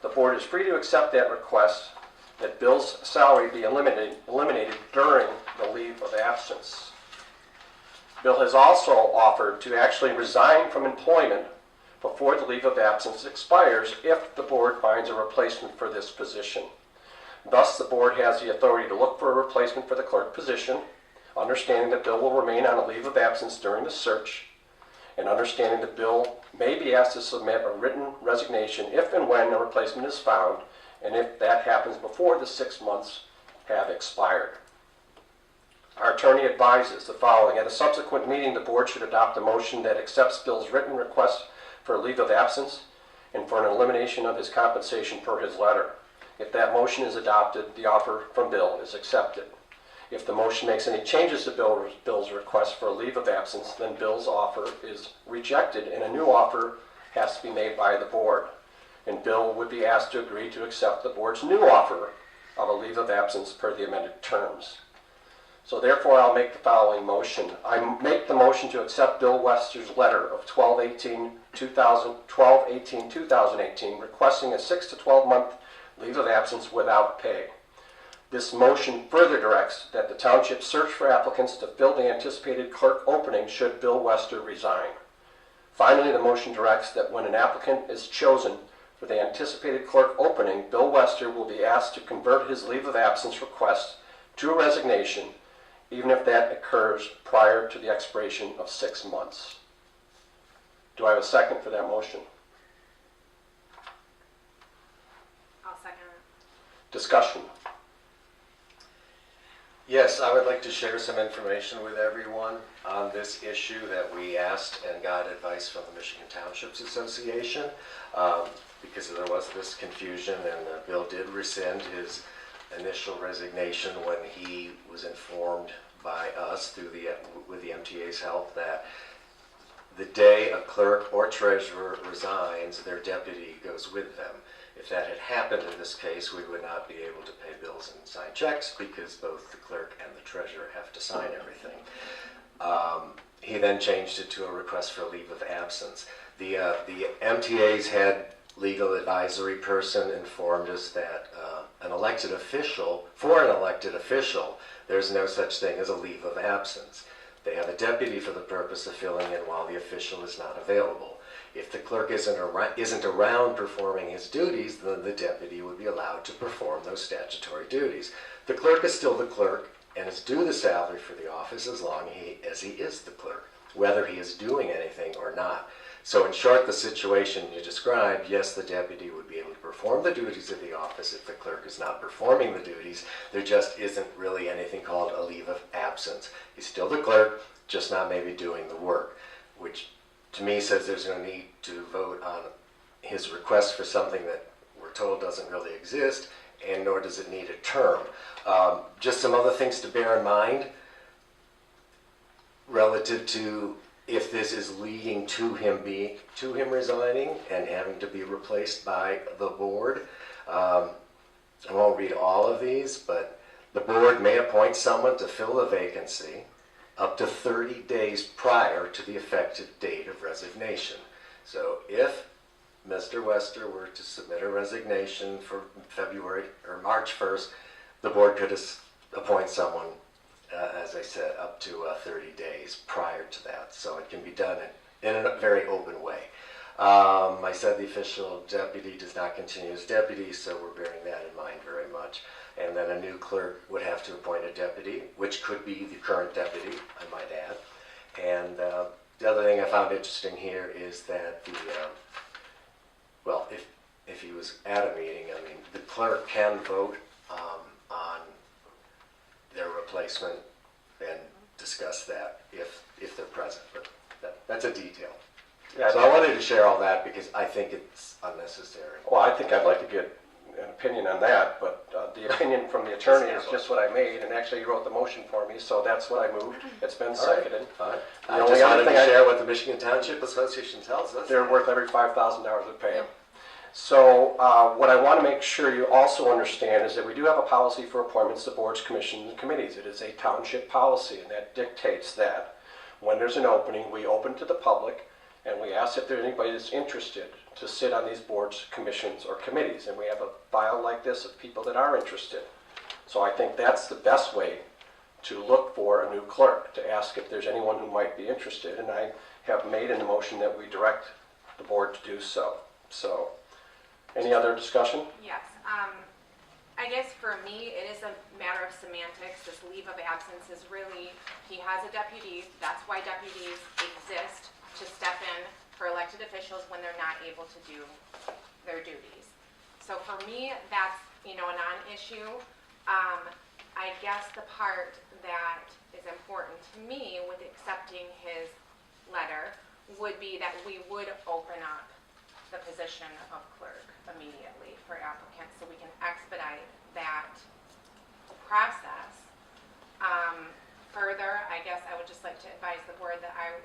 The board is free to accept that request that Bill's salary be eliminated during the leave of absence. Bill has also offered to actually resign from employment before the leave of absence expires if the board finds a replacement for this position. Thus, the board has the authority to look for a replacement for the clerk position, understanding that Bill will remain on a leave of absence during the search, and understanding that Bill may be asked to submit a written resignation if and when a replacement is found, and if that happens before the 6 months have expired. Our attorney advises the following. At a subsequent meeting, the board should adopt a motion that accepts Bill's written request for a leave of absence and for an elimination of his compensation per his letter. If that motion is adopted, the offer from Bill is accepted. If the motion makes any changes to Bill's request for a leave of absence, then Bill's offer is rejected and a new offer has to be made by the board. And Bill would be asked to agree to accept the board's new offer of a leave of absence per the amended terms. So therefore, I'll make the following motion. I make the motion to accept Bill Wester's letter of 12/18/2018 requesting a 6 to 12 month leave of absence without pay. This motion further directs that the township search for applicants to fill the anticipated clerk opening should Bill Wester resign. Finally, the motion directs that when an applicant is chosen for the anticipated clerk opening, Bill Wester will be asked to convert his leave of absence request to a resignation, even if that occurs prior to the expiration of 6 months. Do I have a second for that motion?
I'll second it.
Discussion.
Yes, I would like to share some information with everyone on this issue that we asked and got advice from the Michigan Townships Association, because there was this confusion, and Bill did rescind his initial resignation when he was informed by us with the MTA's help that the day a clerk or treasurer resigns, their deputy goes with them. If that had happened in this case, we would not be able to pay bills and sign checks because both the clerk and the treasurer have to sign everything. He then changed it to a request for leave of absence. The MTA's head legal advisory person informed us that for an elected official, there's no such thing as a leave of absence. They have a deputy for the purpose of filling in while the official is not available. If the clerk isn't around performing his duties, then the deputy would be allowed to perform those statutory duties. The clerk is still the clerk and is due the salary for the office as long as he is the clerk, whether he is doing anything or not. So in short, the situation you described, yes, the deputy would be able to perform the duties of the office if the clerk is not performing the duties. There just isn't really anything called a leave of absence. He's still the clerk, just not maybe doing the work, which to me says there's no need to vote on his request for something that we're told doesn't really exist, and nor does it need a term. Just some other things to bear in mind relative to if this is leading to him resigning and having to be replaced by the board. I won't read all of these, but the board may appoint someone to fill a vacancy up to 30 days prior to the effective date of resignation. So if Mr. Wester were to submit a resignation for February or March 1st, the board could appoint someone, as I said, up to 30 days prior to that. So it can be done in a very open way. I said the official deputy does not continue as deputy, so we're bearing that in mind very much. And then a new clerk would have to appoint a deputy, which could be the current deputy, I might add. And the other thing I found interesting here is that well, if he was at a meeting, I mean, the clerk can vote on their replacement and discuss that if they're present, but that's a detail.
Yeah,
So I wanted to share all that because I think it's unnecessary.
Well, I think I'd like to get an opinion on that, but the opinion from the attorney is just what I made, and actually he wrote the motion for me, so that's what I moved. It's been seconded.
Fine.
The
I
only
just
other
wanted to
thing
share what the Michigan Township Association tells us.
They're worth every $5,000 we pay them. So what I want to make sure you also understand is that we do have a policy for appointments to boards, commissions, and committees. It is a township policy, and that dictates that when there's an opening, we open to the public, and we ask if there's anybody that's interested to sit on these boards, commissions, or committees. And we have a file like this of people that are interested. So I think that's the best way to look for a new clerk, to ask if there's anyone who might be interested. And I have made in the motion that we direct the board to do so. So, any other discussion?
Yes, I guess for me, it is a matter of semantics. This leave of absence is really, he has a deputy. That's why deputies exist, to step in for elected officials when they're not able to do their duties. So for me, that's, a non-issue. I guess the part that is important to me with accepting his letter would be that we would open up the position of clerk immediately for applicants so we can expedite that process. Further, I guess I would just like to advise the board that I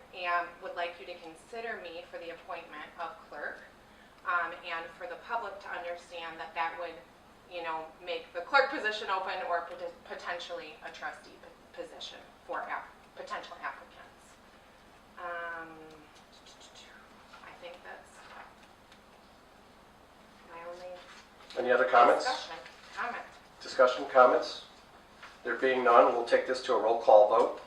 would like you to consider me for the appointment of clerk, and for the public to understand that that would, make the clerk position open or potentially a trustee position for potential applicants. I think that's my only
Any other comments?
discussion, comment.
Comments? There being none, we'll take this to a roll call vote.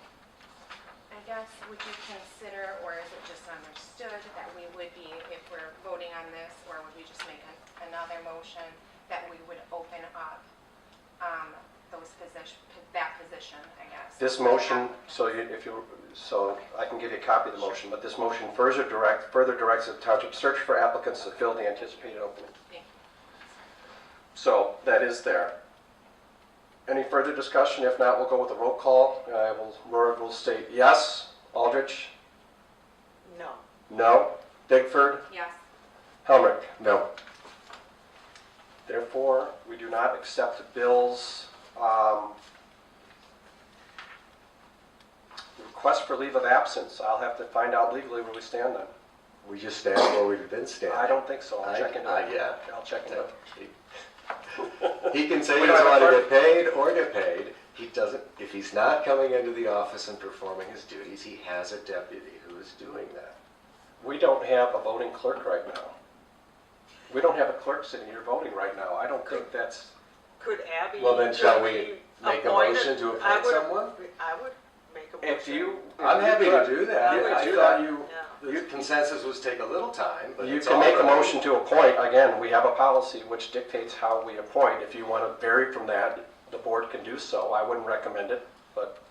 I guess this, would you consider, or is it just understood that we would be, if we're voting on this, or would we just make another motion that we would open up that position, I guess?
This motion, so I can give you a copy of the motion, but this motion further directs the township search for applicants to fill the anticipated opening.
Thank you.
So that is there. Any further discussion? If not, we'll go with a roll call. Laura will state yes. Aldrich?
No.
No. Bigford?
Yes.
Helmrich?
No.
Therefore, we do not accept Bill's request for leave of absence. I'll have to find out legally where we stand then.
We just stand where we've been standing.
I don't think so. I'll check into it.
Yeah.
I'll check into it.
He can say
We
he
don't
doesn't
have
want
a
to get paid or get paid. He doesn't, if he's not coming into the office and performing his duties, he has a deputy who is doing that.
We don't have a voting clerk right now. We don't have a clerk sitting here voting right now. I don't think that's,
Could Abby?
Well, then shall
could
we
be
make a
appointed?
motion to
I
appoint
would-
someone?
I would make a motion.
if you.
I'm happy to do that.
You
I
can do
thought
that.
Yeah.
the consensus was take a little time, but
You
it's
can
all
make a
right.
motion to appoint. Again, we have a policy which dictates how we appoint. If you want to vary from that, the board can do so. I wouldn't recommend it, but.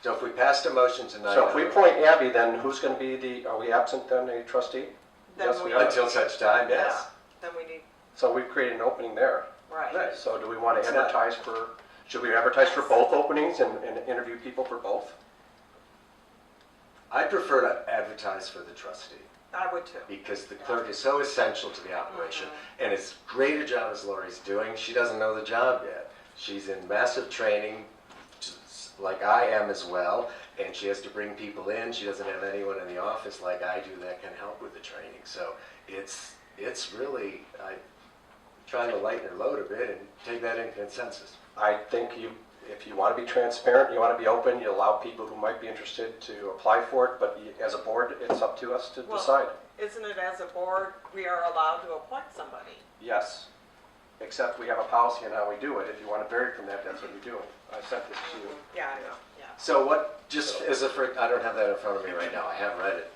So if we passed a motion tonight.
So if we appoint Abby, then who's going to be are we absent then, a trustee?
Then
Yes,
we-
we are.
Until such time, yes.
Then we need,
So we've created an opening there.
right.
Right.
So do we want to
It's not-
advertise should we advertise for both openings and interview people for both?
I prefer to advertise for the trustee
I would too.
because the clerk is so essential to the operation. And as great a job as Lori's doing, she doesn't know the job yet. She's in massive training, just like I am as well, and she has to bring people in. She doesn't have anyone in the office like I do that can help with the training. So it's really, I'm trying to lighten her load a bit and take that in consensus.
I think if you want to be transparent, you want to be open, you allow people who might be interested to apply for it, but as a board, it's up to us to
Well-
decide.
Isn't it as a board, we are allowed to appoint somebody?
Yes, except we have a policy on how we do it. If you want to vary from that, that's what you're doing. I sent this to you.
Yeah, I know, yeah.
So what, just as a, I don't have that in front of me right now. I have read it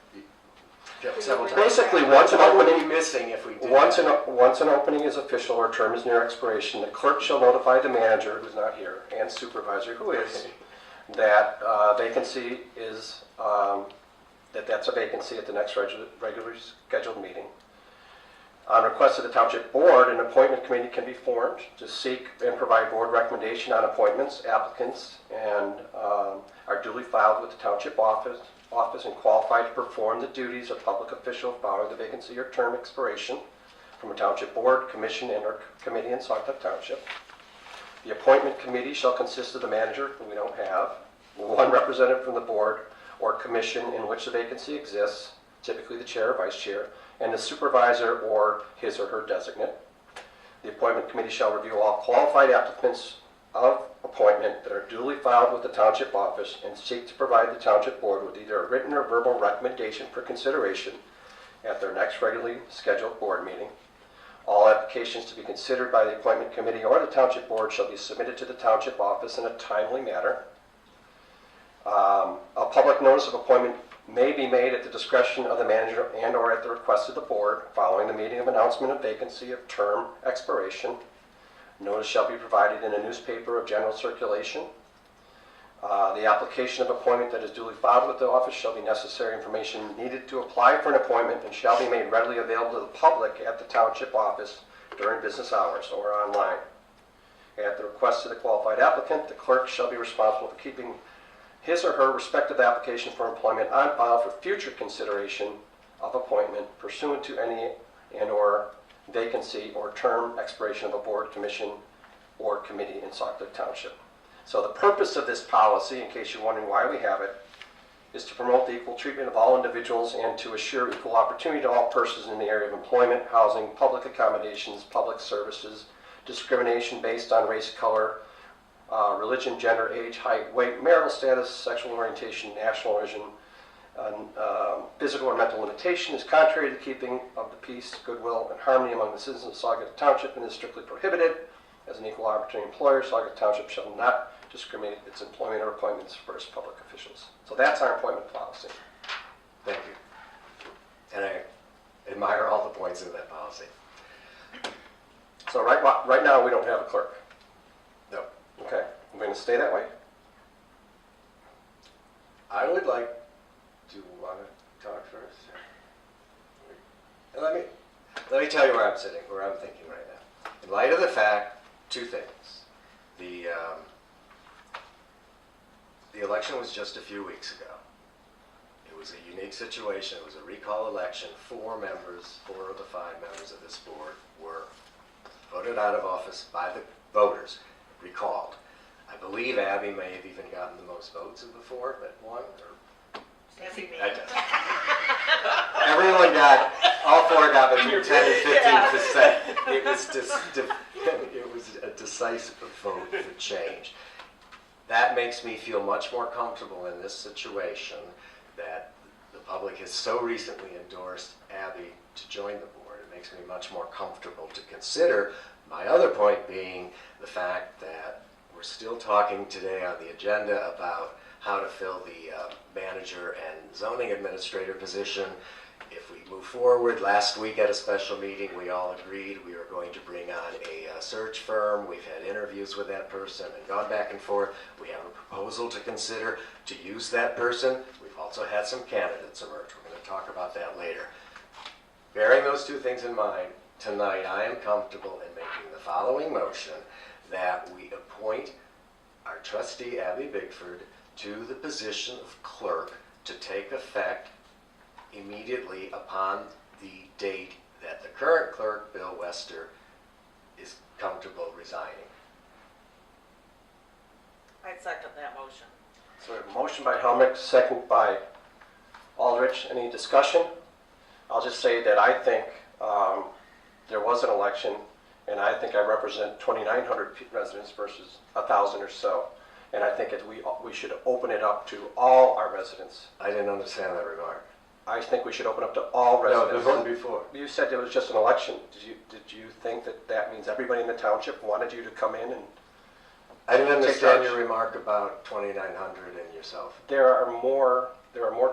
several times.
Basically, once an
What would
opening
be missing if we did
Once
that?
an opening is official or term is near expiration, the clerk shall notify the manager, who's not here, and supervisor, who is, that vacancy is, that's a vacancy at the next regularly scheduled meeting. On request of the township board, an appointment committee can be formed to seek and provide board recommendation on appointments. Applicants and are duly filed with the township office and qualified to perform the duties of public official following the vacancy or term expiration from a township board, commission, and/or committee in Saugatuck Township. The appointment committee shall consist of the manager, who we don't have, one representative from the board or commission in which the vacancy exists, typically the chair or vice chair, and the supervisor or his or her designate. The appointment committee shall review all qualified applicants of appointment that are duly filed with the township office and seek to provide the township board with either a written or verbal recommendation for consideration at their next regularly scheduled board meeting. All applications to be considered by the appointment committee or the township board shall be submitted to the township office in a timely manner. A public notice of appointment may be made at the discretion of the manager and/or at the request of the board following the meeting of announcement of vacancy of term expiration. Notice shall be provided in a newspaper of general circulation. The application of appointment that is duly filed with the office shall be necessary information needed to apply for an appointment and shall be made readily available to the public at the township office during business hours or online. At the request of the qualified applicant, the clerk shall be responsible for keeping his or her respective application for employment on file for future consideration of appointment pursuant to any and/or vacancy or term expiration of a board, commission, or committee in Saugatuck Township. So the purpose of this policy, in case you're wondering why we have it, is to promote the equal treatment of all individuals and to assure equal opportunity to all persons in the area of employment, housing, public accommodations, public services, discrimination based on race, color, religion, gender, age, height, weight, marital status, sexual orientation, national origin, physical or mental limitation is contrary to the keeping of the peace, goodwill, and harmony among the citizens of Saugatuck Township and is strictly prohibited. As an equal opportunity employer, Saugatuck Township shall not discriminate its employment or appointments for its public officials. So that's our appointment policy.
Thank you. And I admire all the points in that policy.
So right now, we don't have a clerk.
No.
Okay, we're going to stay that way?
I would like to want to talk first. And let me tell you where I'm sitting, where I'm thinking right now. In light of the fact, two things. The election was just a few weeks ago. It was a unique situation. It was a recall election. 4 of the 5 members of this board were voted out of office by the voters, recalled. I believe Abby may have even gotten the most votes of the 4, but 1 or I did. Everyone got, all 4 got between 10 and 15%. It was a decisive vote for change. That makes me feel much more comfortable in this situation that the public has so recently endorsed Abby to join the board. It makes me much more comfortable to consider. My other point being the fact that we're still talking today on the agenda about how to fill the manager and zoning administrator position. If we move forward, last week at a special meeting, we all agreed we were going to bring on a search firm. We've had interviews with that person and gone back and forth. We have a proposal to consider to use that person. We've also had some candidates emerge. We're going to talk about that later. Bearing those 2 things in mind, tonight I am comfortable in making the following motion that we appoint our trustee, Abby Bigford, to the position of clerk to take effect immediately upon the date that the current clerk, Bill Wester, is comfortable resigning.
I second that motion.
So we have a motion by Helmick, second by Aldrich. Any discussion? I'll just say that I think there was an election, and I think I represent 2,900 residents versus 1,000 or so. And I think we should open it up to all our residents.
I didn't understand that remark.
I think we should open up to all residents.
No, the one before.
You said it was just an election. Did you think that means everybody in the township wanted you to come in and?
I didn't
take
understand
charge?
your remark about 2,900 and yourself.
There are more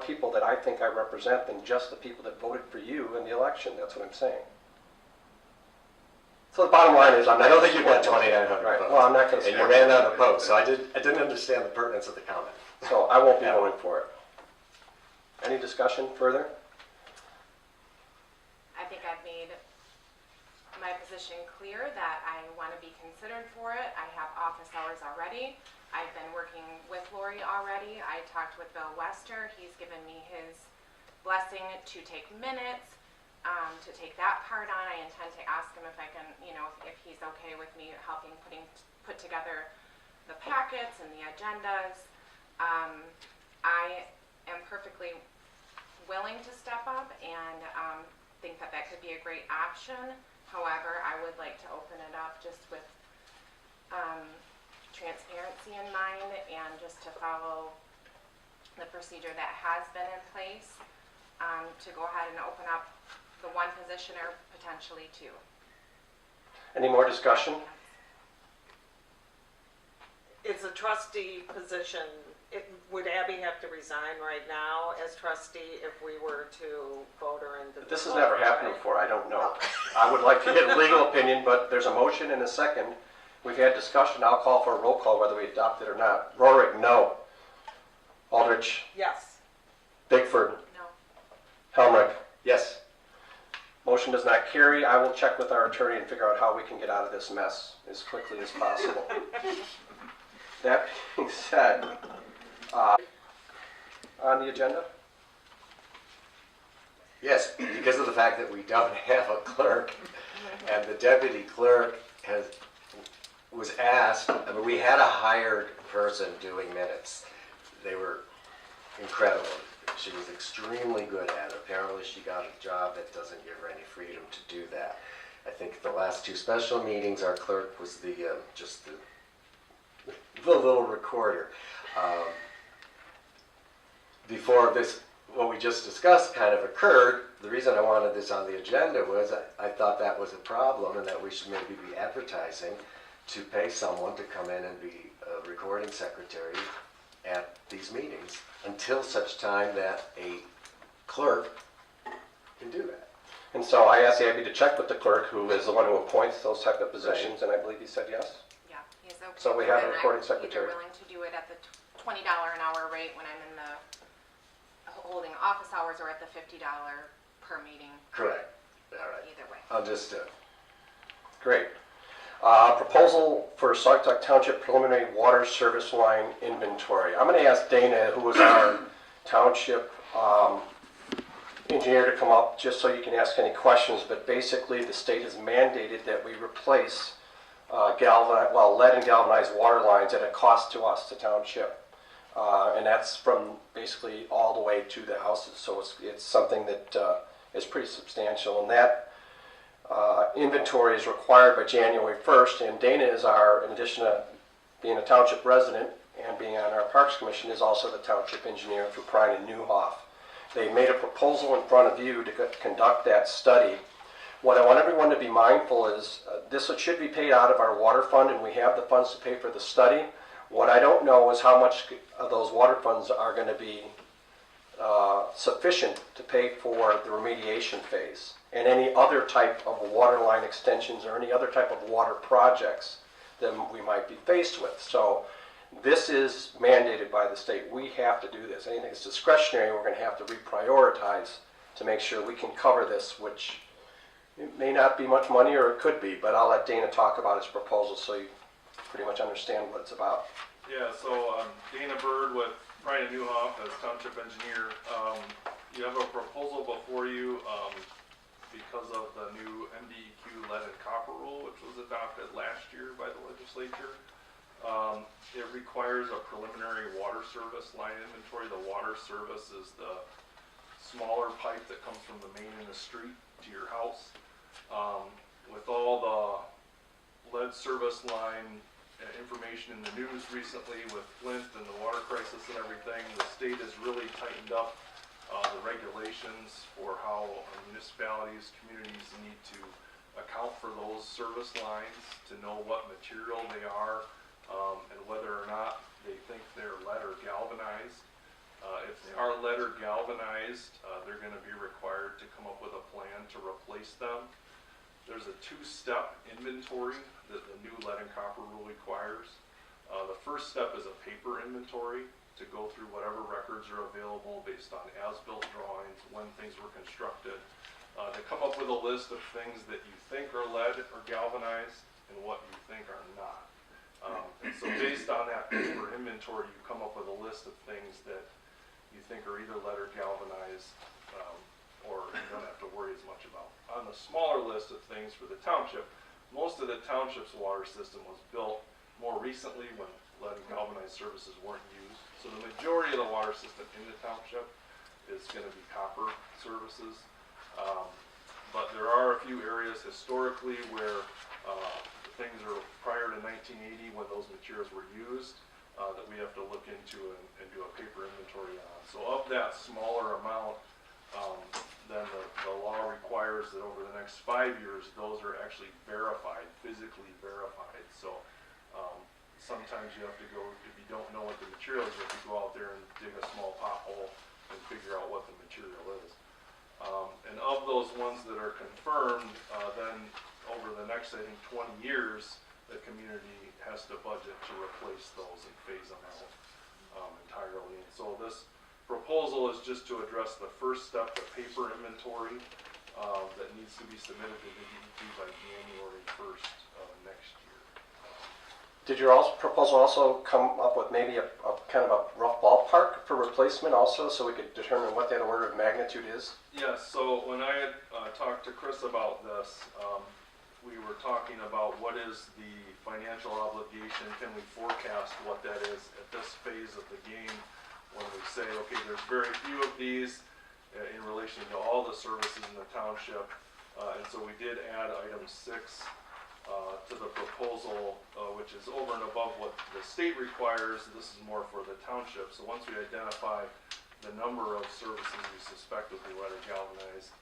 people that I think I represent than just the people that voted for you in the election. That's what I'm saying. So the bottom line is, I
I don't think you've got 2,900
right.
votes.
Well, I'm not going to.
And you ran out of votes, so I didn't understand the pertinence of the comment.
So I won't be voting for it. Any discussion further?
I think I've made my position clear that I want to be considered for it. I have office hours already. I've been working with Lori already. I talked with Bill Wester. He's given me his blessing to take minutes, to take that part on. I intend to ask him if I can, if he's okay with me helping put together the packets and the agendas. I am perfectly willing to step up and think that could be a great option. However, I would like to open it up just with transparency in mind and just to follow the procedure that has been in place to go ahead and open up the 1 position or potentially 2.
Any more discussion?
It's a trustee position. Would Abby have to resign right now as trustee if we were to vote her into the?
This has never happened before. I don't know. I would like to get a legal opinion, but there's a motion and a second. We've had discussion. I'll call for a roll call whether we adopt it or not. Rorick, no. Aldrich,
Yes.
Bigford,
No.
Helmrich.
Yes.
Motion does not carry. I will check with our attorney and figure out how we can get out of this mess as quickly as possible. That being said, on the agenda?
Yes, because of the fact that we don't have a clerk, and the deputy clerk was asked. I mean, we had a hired person doing minutes. They were incredible. She was extremely good at it. Apparently, she got a job that doesn't give her any freedom to do that. I think the last 2 special meetings, our clerk was just the little recorder. Before this, what we just discussed kind of occurred, the reason I wanted this on the agenda was I thought that was a problem and that we should maybe be advertising to pay someone to come in and be a recording secretary at these meetings until such time that a clerk can do that.
And so I asked Abby to check with the clerk, who is the one who appoints those type of positions, and I believe he said yes.
Yeah, he's okay.
So we
with
have
it,
a
and
recording
I'm
secretary.
either willing to do it at the $20 an hour rate when I'm in the holding office hours or at the $50 per meeting.
Correct. All right.
Either way.
Understood.
Great. Proposal for Saugatuck Township preliminary water service line inventory. I'm going to ask Dana, who is our township engineer, to come up just so you can ask any questions. But basically, the state has mandated that we replace lead and galvanized water lines at a cost to us, the township. And that's from basically all the way to the houses. So it's something that is pretty substantial. And that inventory is required by January 1st, and Dana is in addition to being a township resident and being on our Parks Commission, is also the township engineer for Prine and Newhoff. They made a proposal in front of you to conduct that study. What I want everyone to be mindful is this should be paid out of our water fund, and we have the funds to pay for the study. What I don't know is how much of those water funds are going to be sufficient to pay for the remediation phase and any other type of water line extensions or any other type of water projects that we might be faced with. So this is mandated by the state. We have to do this. Anything that's discretionary, we're going to have to reprioritize to make sure we can cover this, which it may not be much money, or it could be, but I'll let Dana talk about his proposal so you pretty much understand what it's about.
Yeah, so Dana Bird with Brian Newhoff as Township Engineer. You have a proposal before you because of the new MDEQ lead and copper rule, which was adopted last year by the legislature. It requires a preliminary water service line inventory. The water service is the smaller pipe that comes from the main in the street to your house. With all the lead service line information in the news recently with Flint and the water crisis and everything, the state has really tightened up the regulations for how municipalities, communities need to account for those service lines, to know what material they are, and whether or not they think they're lead or galvanized. If they are lead or galvanized, they're going to be required to come up with a plan to replace them. There's a two-step inventory that the new lead and copper rule requires. The first step is a paper inventory to go through whatever records are available based on as-built drawings, when things were constructed, to come up with a list of things that you think are lead or galvanized and what you think are not. And so based on that paper inventory, you come up with a list of things that you think are either lead or galvanized, or you don't have to worry as much about. On the smaller list of things for the township, most of the township's water system was built more recently when lead and galvanized services weren't used. So the majority of the water system in the township is going to be copper services. But there are a few areas historically where things are prior to 1980 when those materials were used that we have to look into and do a paper inventory on. So of that smaller amount, then the law requires that over the next 5 years, those are actually verified, physically verified. So sometimes you have to go, if you don't know what the material is, you have to go out there and dig a small pothole and figure out what the material is. And of those ones that are confirmed, then over the next, I think, 20 years, the community has to budget to replace those and phase them out entirely. And so this proposal is just to address the first step, the paper inventory that needs to be submitted to the DEP by January 1st of next year.
Did your proposal also come up with maybe a kind of a rough ballpark for replacement also, so we could determine what that order of magnitude is?
Yes, so when I had talked to Chris about this, we were talking about what is the financial obligation, can we forecast what that is at this phase of the game, when we say, okay, there's very few of these in relation to all the services in the township. And so we did add item 6 to the proposal, which is over and above what the state requires. This is more for the township. So once we identify the number of services we suspect will be lead or galvanized,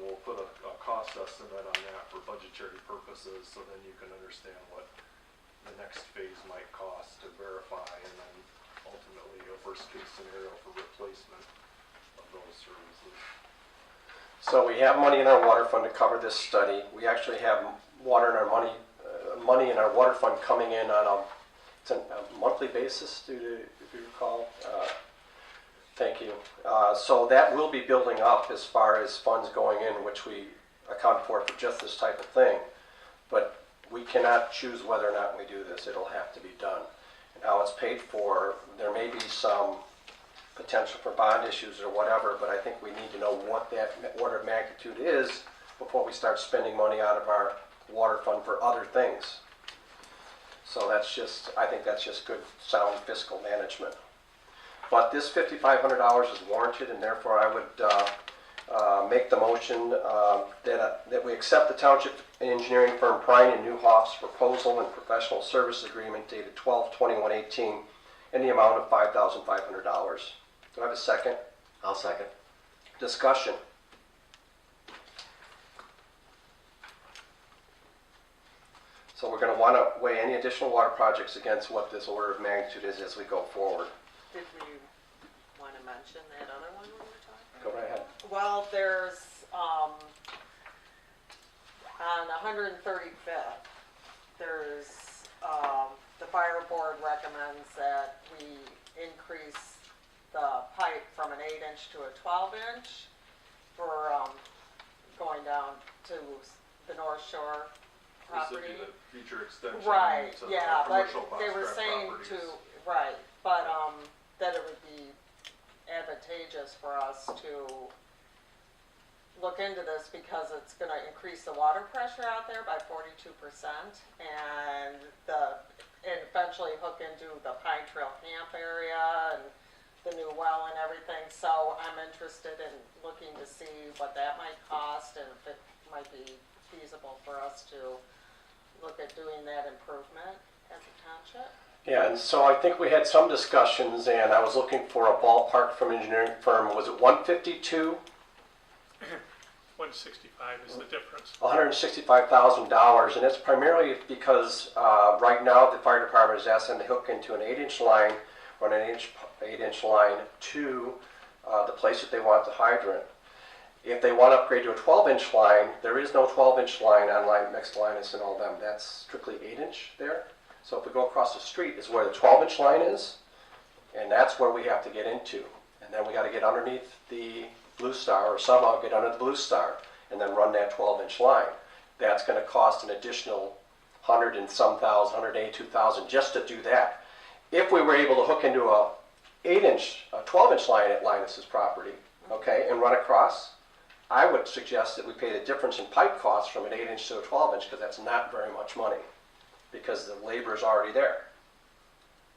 we'll put a cost estimate on that for budgetary purposes, so then you can understand what the next phase might cost to verify, and then ultimately a worst case scenario for replacement of those services.
So we have money in our water fund to cover this study. We actually have water in our money in our water fund coming in on it's a monthly basis, if you recall. Thank you. So that will be building up as far as funds going in, which we account for just this type of thing. But we cannot choose whether or not we do this. It'll have to be done. And how it's paid for, there may be some potential for bond issues or whatever, but I think we need to know what that order of magnitude is before we start spending money out of our water fund for other things. So that's just, I think that's just good, sound fiscal management. But this $5,500 is warranted, and therefore I would make the motion that we accept the township engineering firm Prine and Newhoff's proposal and professional services agreement dated 12/21/18 in the amount of $5,500. Do I have a second?
I'll second.
Discussion. So we're going to want to weigh any additional water projects against what this order of magnitude is as we go forward.
Did we want to mention that other one we were talking?
Go right ahead.
Well, there's, on 135th, there's, the fire board recommends that we increase the pipe from an 8-inch to a 12-inch for, going down to the North Shore
This would
property.
be the future extension
Right,
to
yeah,
the
but
commercial
they were
box
saying
properties.
to, right, but, that it would be advantageous for us to look into this because it's gonna increase the water pressure out there by 42% and eventually hook into the Pine Trail Camp area and the new well and everything. So I'm interested in looking to see what that might cost and if it might be feasible for us to look at doing that improvement as a township.
Yeah, and so I think we had some discussions, and I was looking for a ballpark from engineering firm. Was it 152?
165 is the difference.
$165,000, and it's primarily because right now the fire department is asking to hook into an 8-inch line or an 8-inch line to the place that they want the hydrant. If they want to upgrade to a 12-inch line, there is no 12-inch line on line next to Linus and all them. That's strictly 8-inch there. So if we go across the street is where the 12-inch line is, and that's where we have to get into. And then we got to get underneath the Blue Star, or somehow get under the Blue Star, and then run that 12-inch line. That's going to cost an additional 100 and some thousand, 182,000 just to do that. If we were able to hook into a 12-inch line at Linus's property, okay, and run across, I would suggest that we pay the difference in pipe costs from an 8-inch to a 12-inch because that's not very much money because the labor is already there.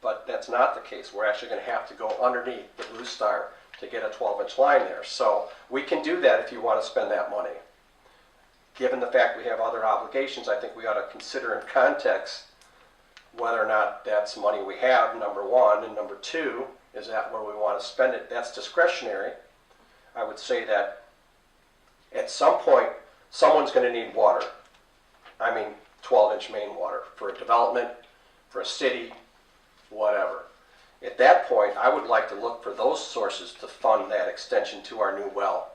But that's not the case. We're actually going to have to go underneath the Blue Star to get a 12-inch line there. So we can do that if you want to spend that money. Given the fact we have other obligations, I think we ought to consider in context whether or not that's money we have, number one, and number two, is that where we want to spend it? That's discretionary. I would say that at some point, someone's going to need water. I mean, 12-inch main water for a development, for a city, whatever. At that point, I would like to look for those sources to fund that extension to our new well,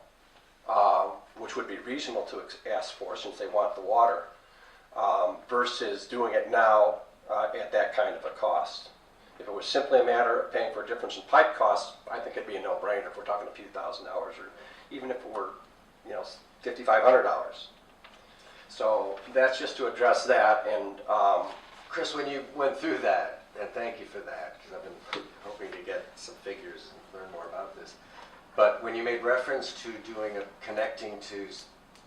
which would be reasonable to ask for since they want the water, versus doing it now at that kind of a cost. If it was simply a matter of paying for a difference in pipe costs, I think it'd be a no-brainer if we're talking a few $1,000s, or even if it were, $5,500. So that's just to address that. And
Chris, when you went through that, and thank you for that, because I've been hoping to get some figures and learn more about this. But when you made reference to connecting to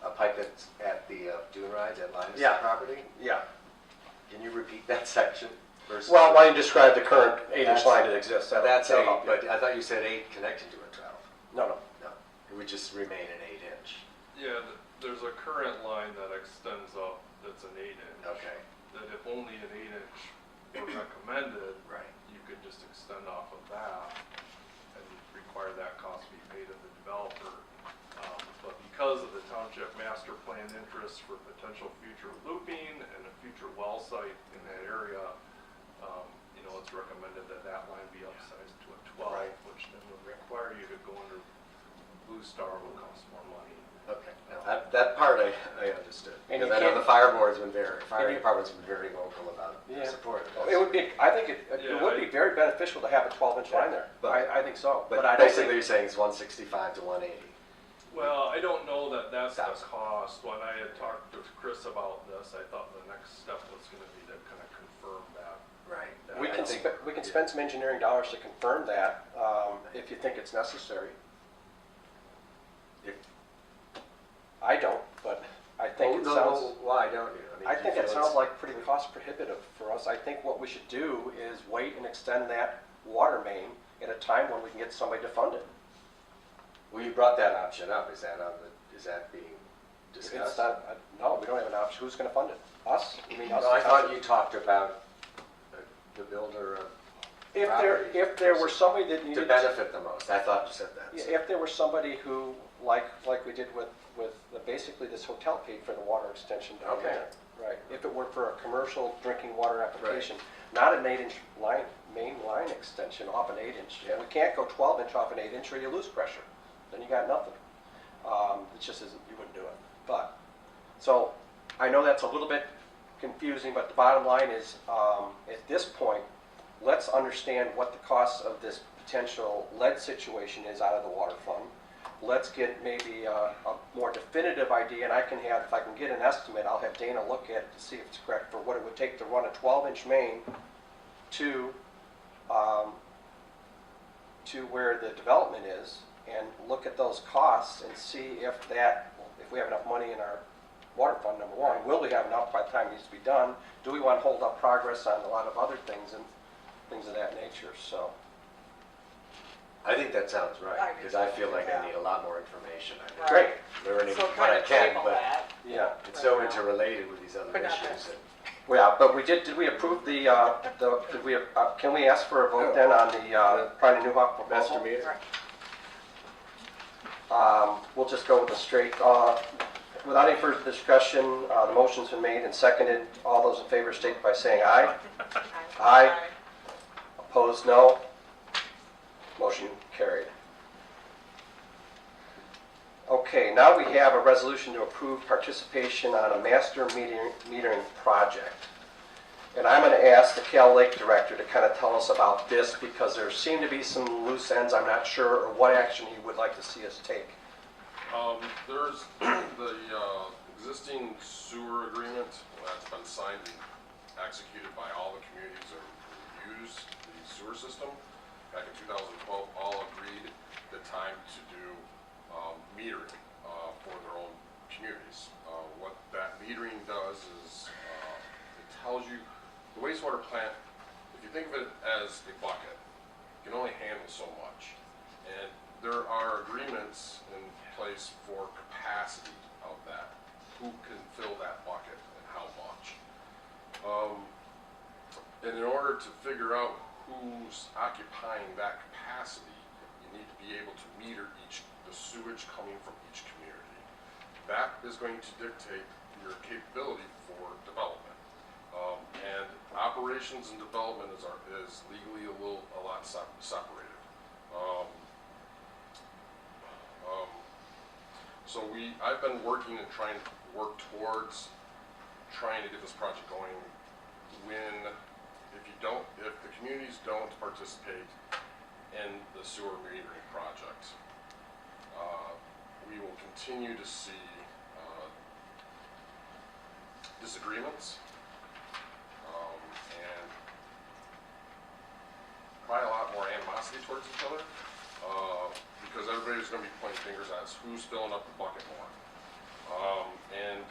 a pipe that's at the dune rides at Linus'
Yeah.
property,
yeah.
can you repeat that section? Versus
Well, why don't you describe the current 8-inch line that exists?
That's
that'll
8,
help you.
but I thought you said 8 connecting to a 12.
No.
No, it would just remain an 8-inch.
Yeah, there's a current line that extends up that's an 8-inch.
Okay.
That if only an 8-inch were recommended,
Right.
you could just extend off of that and require that cost be paid to the developer. But because of the township master plan interest for potential future looping and a future well site in that area, it's recommended that that line be upsized to a 12,
Right.
which then would require you to go under Blue Star, will cost more money.
Okay, that part I understood.
And
Because
you
I know
can't-
the fire
you-
department's been very vocal about
Yeah.
support of
It
this.
would be, I think it
Yeah,
would be very beneficial to have a 12-inch line there.
But-
I think so.
But
I don't
basically
think,
you're saying it's 165 to 180.
Well, I don't know that that's the
Thousand.
cost. When I had talked to Chris about this, I thought the next step was gonna be to kind of confirm that.
Right.
that
we
I
can,
think-
we can spend some engineering dollars to confirm that, if you think it's necessary.
If-
I don't, but I think it
No,
sounds,
why don't you? mean,
I
do you
think it
feel
sounds
it's-
like pretty cost prohibitive for us. I think what we should do is wait and extend that water main at a time when we can get somebody to fund it.
Well, you brought that option up. Is that being
It's
discussed?
not, no, we don't have an option. Who's gonna fund it? Us? You mean us?
No, I thought you talked about the builder of property.
If there were somebody that
to
needed.
benefit the most. I thought you said that.
Yeah, if there were somebody who, like we did with basically this hotel paid for the water extension down
Okay.
there. Right, if it were for a commercial drinking water application, not an 8-inch line, main line extension off an 8-inch.
Yeah.
We can't go 12-inch off an 8-inch or you lose pressure, then you got nothing. It just isn't, you wouldn't do it. But, so, I know that's a little bit confusing, but the bottom line is, at this point, let's understand what the cost of this potential lead situation is out of the water fund. Let's get maybe a more definitive idea, and if I can get an estimate, I'll have Dana look at it to see if it's correct for what it would take to run a 12-inch main to where the development is, and look at those costs and see if we have enough money in our water fund, number one. Will we have enough by the time it needs to be done? Do we want to hold up progress on a lot of other things and things of that nature? So,
I think that sounds
I
right,
do
because I
too,
feel like
yeah.
I need a lot more information. I'm
Right.
great.
learning
So
what
kind
I
of
can,
table
but
that.
Yeah.
it's so
Right now.
interrelated with these other
But not
issues.
this.
that-
Yeah, but did we approve can we ask for a vote then on the Pride and Newhawk
Master
proposal?
meter?
We'll just go with the straight, without any further discussion, the motion's been made and seconded. All those in favor state by saying aye. Aye. Opposed, no. Motion carried. Okay, now we have a resolution to approve participation on a master metering project. And I'm going to ask the Cal Lake Director to kind of tell us about this because there seem to be some loose ends. I'm not sure or what action he would like to see us take.
There's the existing sewer agreement that's been signed and executed by all the communities who use the sewer system. Back in 2012, all agreed the time to do metering for their own communities. What that metering does is it tells you, the wastewater plant, if you think of it as a bucket, can only handle so much. And there are agreements in place for capacity of that, who can fill that bucket and how much. And in order to figure out who's occupying that capacity, you need to be able to meter the sewage coming from each community. That is going to dictate your capability for development. And operations and development is legally a lot separated. So I've been working and trying to work towards trying to get this project going. If the communities don't participate in the sewer metering project, we will continue to see disagreements and probably a lot more animosity towards each other because everybody's going to be pointing fingers at us who's filling up the bucket more. And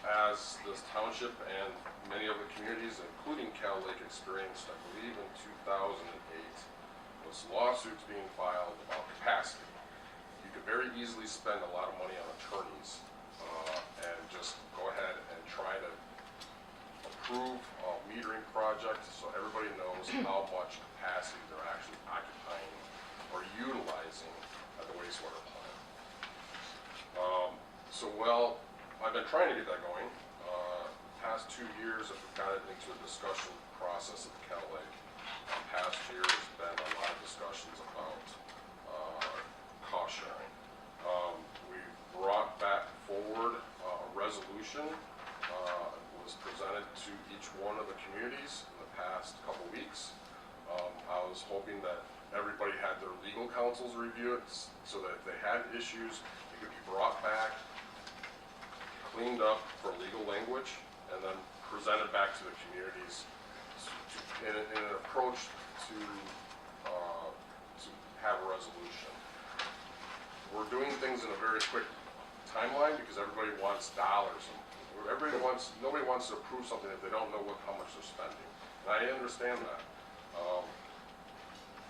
as this township and many other communities, including Cal Lake, experienced, I believe in 2008, was lawsuits being filed about capacity. You could very easily spend a lot of money on attorneys and just go ahead and try to approve a metering project so everybody knows how much capacity they're actually occupying or utilizing at the wastewater plant. Well, I've been trying to get that going. Past 2 years, I've got it into a discussion process at the Kettle Lake. Past year has been a lot of discussions about cost sharing. We brought back forward a resolution, was presented to each one of the communities in the past couple weeks. I was hoping that everybody had their legal counsels review it so that if they had issues, it could be brought back, cleaned up for legal language, and then presented back to the communities in an approach to have a resolution. We're doing things in a very quick timeline because everybody wants dollars. Nobody wants to approve something if they don't know how much they're spending. And I understand that.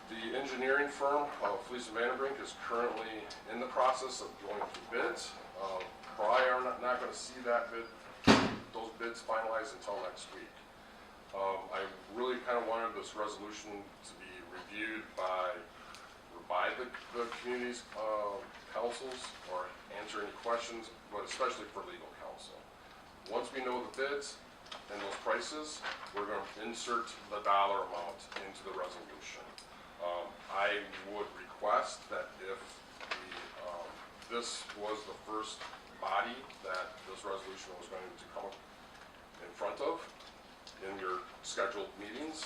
The engineering firm, Fleece and Vandenbrink, is currently in the process of going through bids. Probably are not going to see those bids finalized until next week. I really kind of wanted this resolution to be reviewed by the community's councils or answer any questions, but especially for legal counsel. Once we know the bids and those prices, we're going to insert the dollar amount into the resolution. I would request that if this was the first body that this resolution was going to come in front of in your scheduled meetings,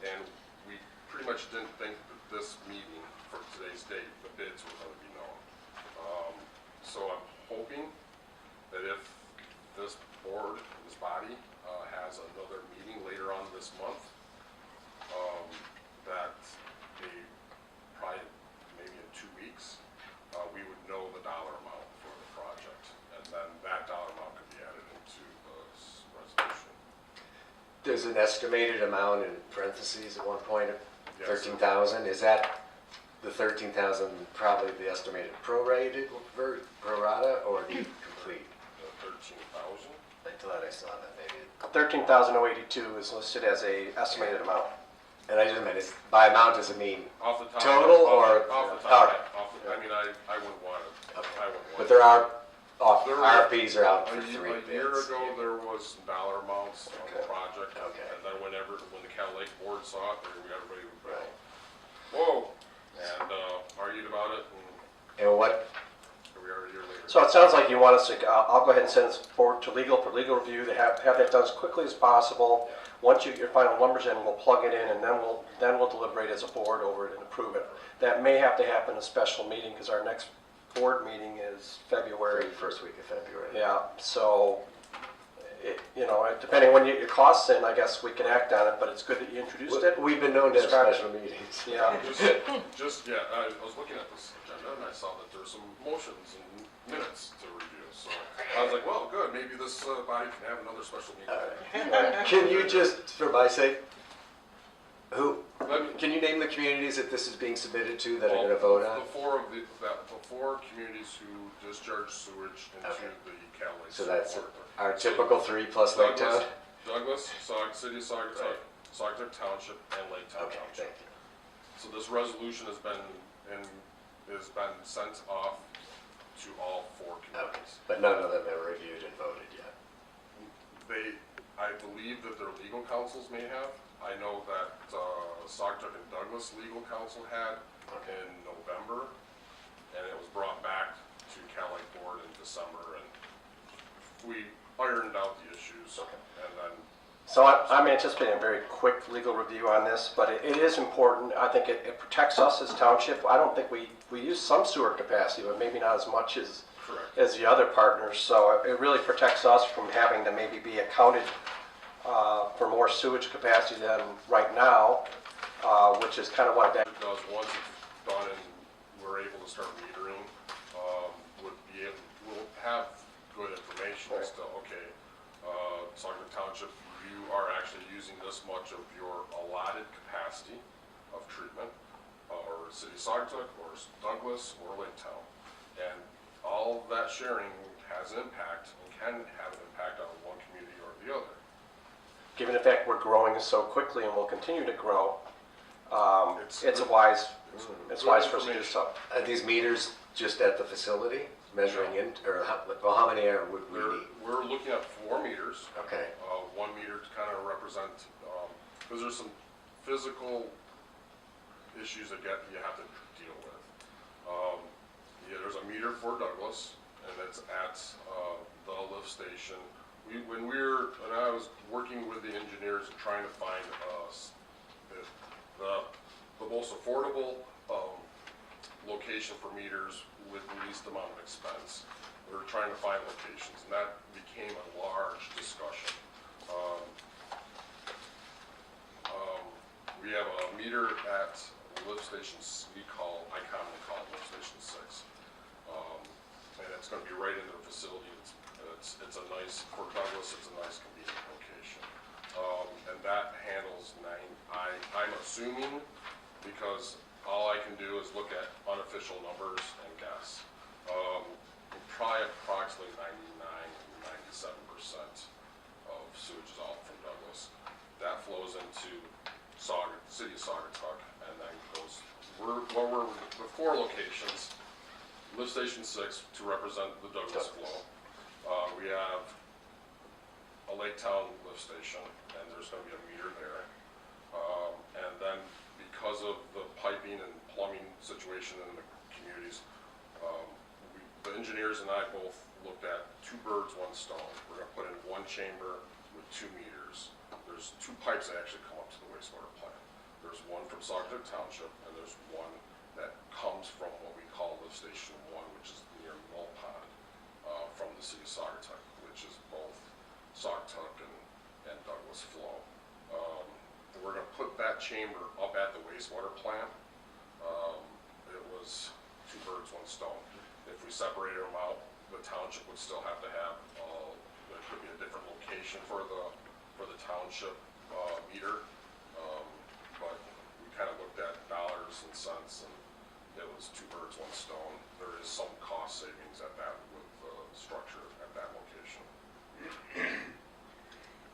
and we pretty much didn't think that this meeting for today's date, the bids were going to be known. So I'm hoping that if this board, this body, has another meeting later on this month, that probably maybe in 2 weeks, we would know the dollar amount for the project, and then that dollar amount could be added into this resolution.
There's an estimated amount in parentheses at one point of
Yes.
13,000. Is that the 13,000 probably the estimated prorated pro rata or the complete?
The 13,000.
I thought I saw that maybe.
13,082 is listed as a estimated amount.
And I just meant, by amount, does it mean
Off the top.
total or?
Off the
All
top.
right.
I mean, I wouldn't want it.
Okay.
I wouldn't want
But
it.
there are,
There were-
RFPs are out for
A
3 bids.
year ago, there was some dollar amounts on the
Okay.
project.
Okay.
And then when the Cal Lake board saw it, everybody would go,
Right.
whoa, and argued about it, and
And what,
here we are a year later.
So it sounds like you want us to, I'll go ahead and send this forward to legal for legal review, to have that done as quickly as possible.
Yeah.
Once you get your final numbers in, we'll plug it in, and then we'll deliberate as a board over it and approve it. That may have to happen in a special meeting, because our next board meeting is February.
first week of February?
Yeah, so, depending when your costs in, I guess we can act on it, but it's good that you introduced it.
We've been known to have
Describe it.
special meetings.
Yeah.
I was looking at this agenda and I saw that there were some motions and minutes to review. So I was like, well, good, maybe this body can have another special meeting.
Can you just, for my sake,
Let me-
can you name the communities that this is being submitted to that are
Well,
gonna vote on?
the four communities who discharge sewage into
Okay.
the Cal Lake.
So that's
Sewer.
our typical 3 plus Lake Town?
Douglas, City of Saugatuck, Saugatuck Township, and Lake Town
Okay,
Township.
thank you.
So this resolution has been sent off to all four
Okay,
communities.
but none of them have reviewed and voted yet.
I believe that their legal counsels may have. I know that Saugatuck and Douglas legal counsel had in November, and it was brought back to Cal Lake Board in December, and we ironed out the issues, and then
So I'm anticipating a very quick legal review on this, but it is important. I think it protects us as township. I don't think we use some sewer capacity, but maybe not as much as
correct.
the other partners. So it really protects us from having to maybe be accounted for more sewage capacity than right now, which is kind of what that.
Because once it's done and we're able to start metering, we'll have good information as to, okay, Saugatuck Township, you are actually using this much of your allotted capacity of treatment, or City of Saugatuck, or Douglas, or Lake Town. And all of that sharing has an impact and can have an impact on one community or the other.
Given the fact we're growing so quickly and will continue to grow,
It's
it's
good.
wise
It's
for us to do
information.
so.
Are these meters just at the facility? measuring in, or how many would we need?
We're looking at 4 meters.
Okay.
1 meter to kind of represent, because there's some physical issues that you have to deal with. Yeah, there's a meter for Douglas, and it's at the lift station. When I was working with the engineers and trying to find the most affordable location for meters with the least amount of expense. We were trying to find locations, and that became a large discussion. We have a meter at lift stations I commonly call lift station 6. And it's going to be right into the facility. It's a nice, for Douglas, it's a nice convenient location. And that handles 9, I'm assuming, because all I can do is look at unofficial numbers and guess. Probably approximately 97% of sewage is out from Douglas. That flows into city of Saugatuck, and then goes, we're the 4 locations, lift station 6 to represent the Douglas flow. We have a Lake Town lift station, and there's going to be a meter there. And then because of the piping and plumbing situation in the communities, the engineers and I both looked at 2 birds, 1 stone. We're going to put in 1 chamber with 2 meters. There's 2 pipes that actually come up to the wastewater plant. There's one from Saugatuck Township, and there's one that comes from what we call lift station 1, which is near Mill Pond, from the city of Saugatuck, which is both Saugatuck and Douglas flow. We're going to put that chamber up at the wastewater plant. It was 2 birds, 1 stone. If we separated them out, the township would still have to have, there could be a different location for the township meter. But we kind of looked at dollars and cents, and it was 2 birds, 1 stone. There is some cost savings at that with the structure at that location.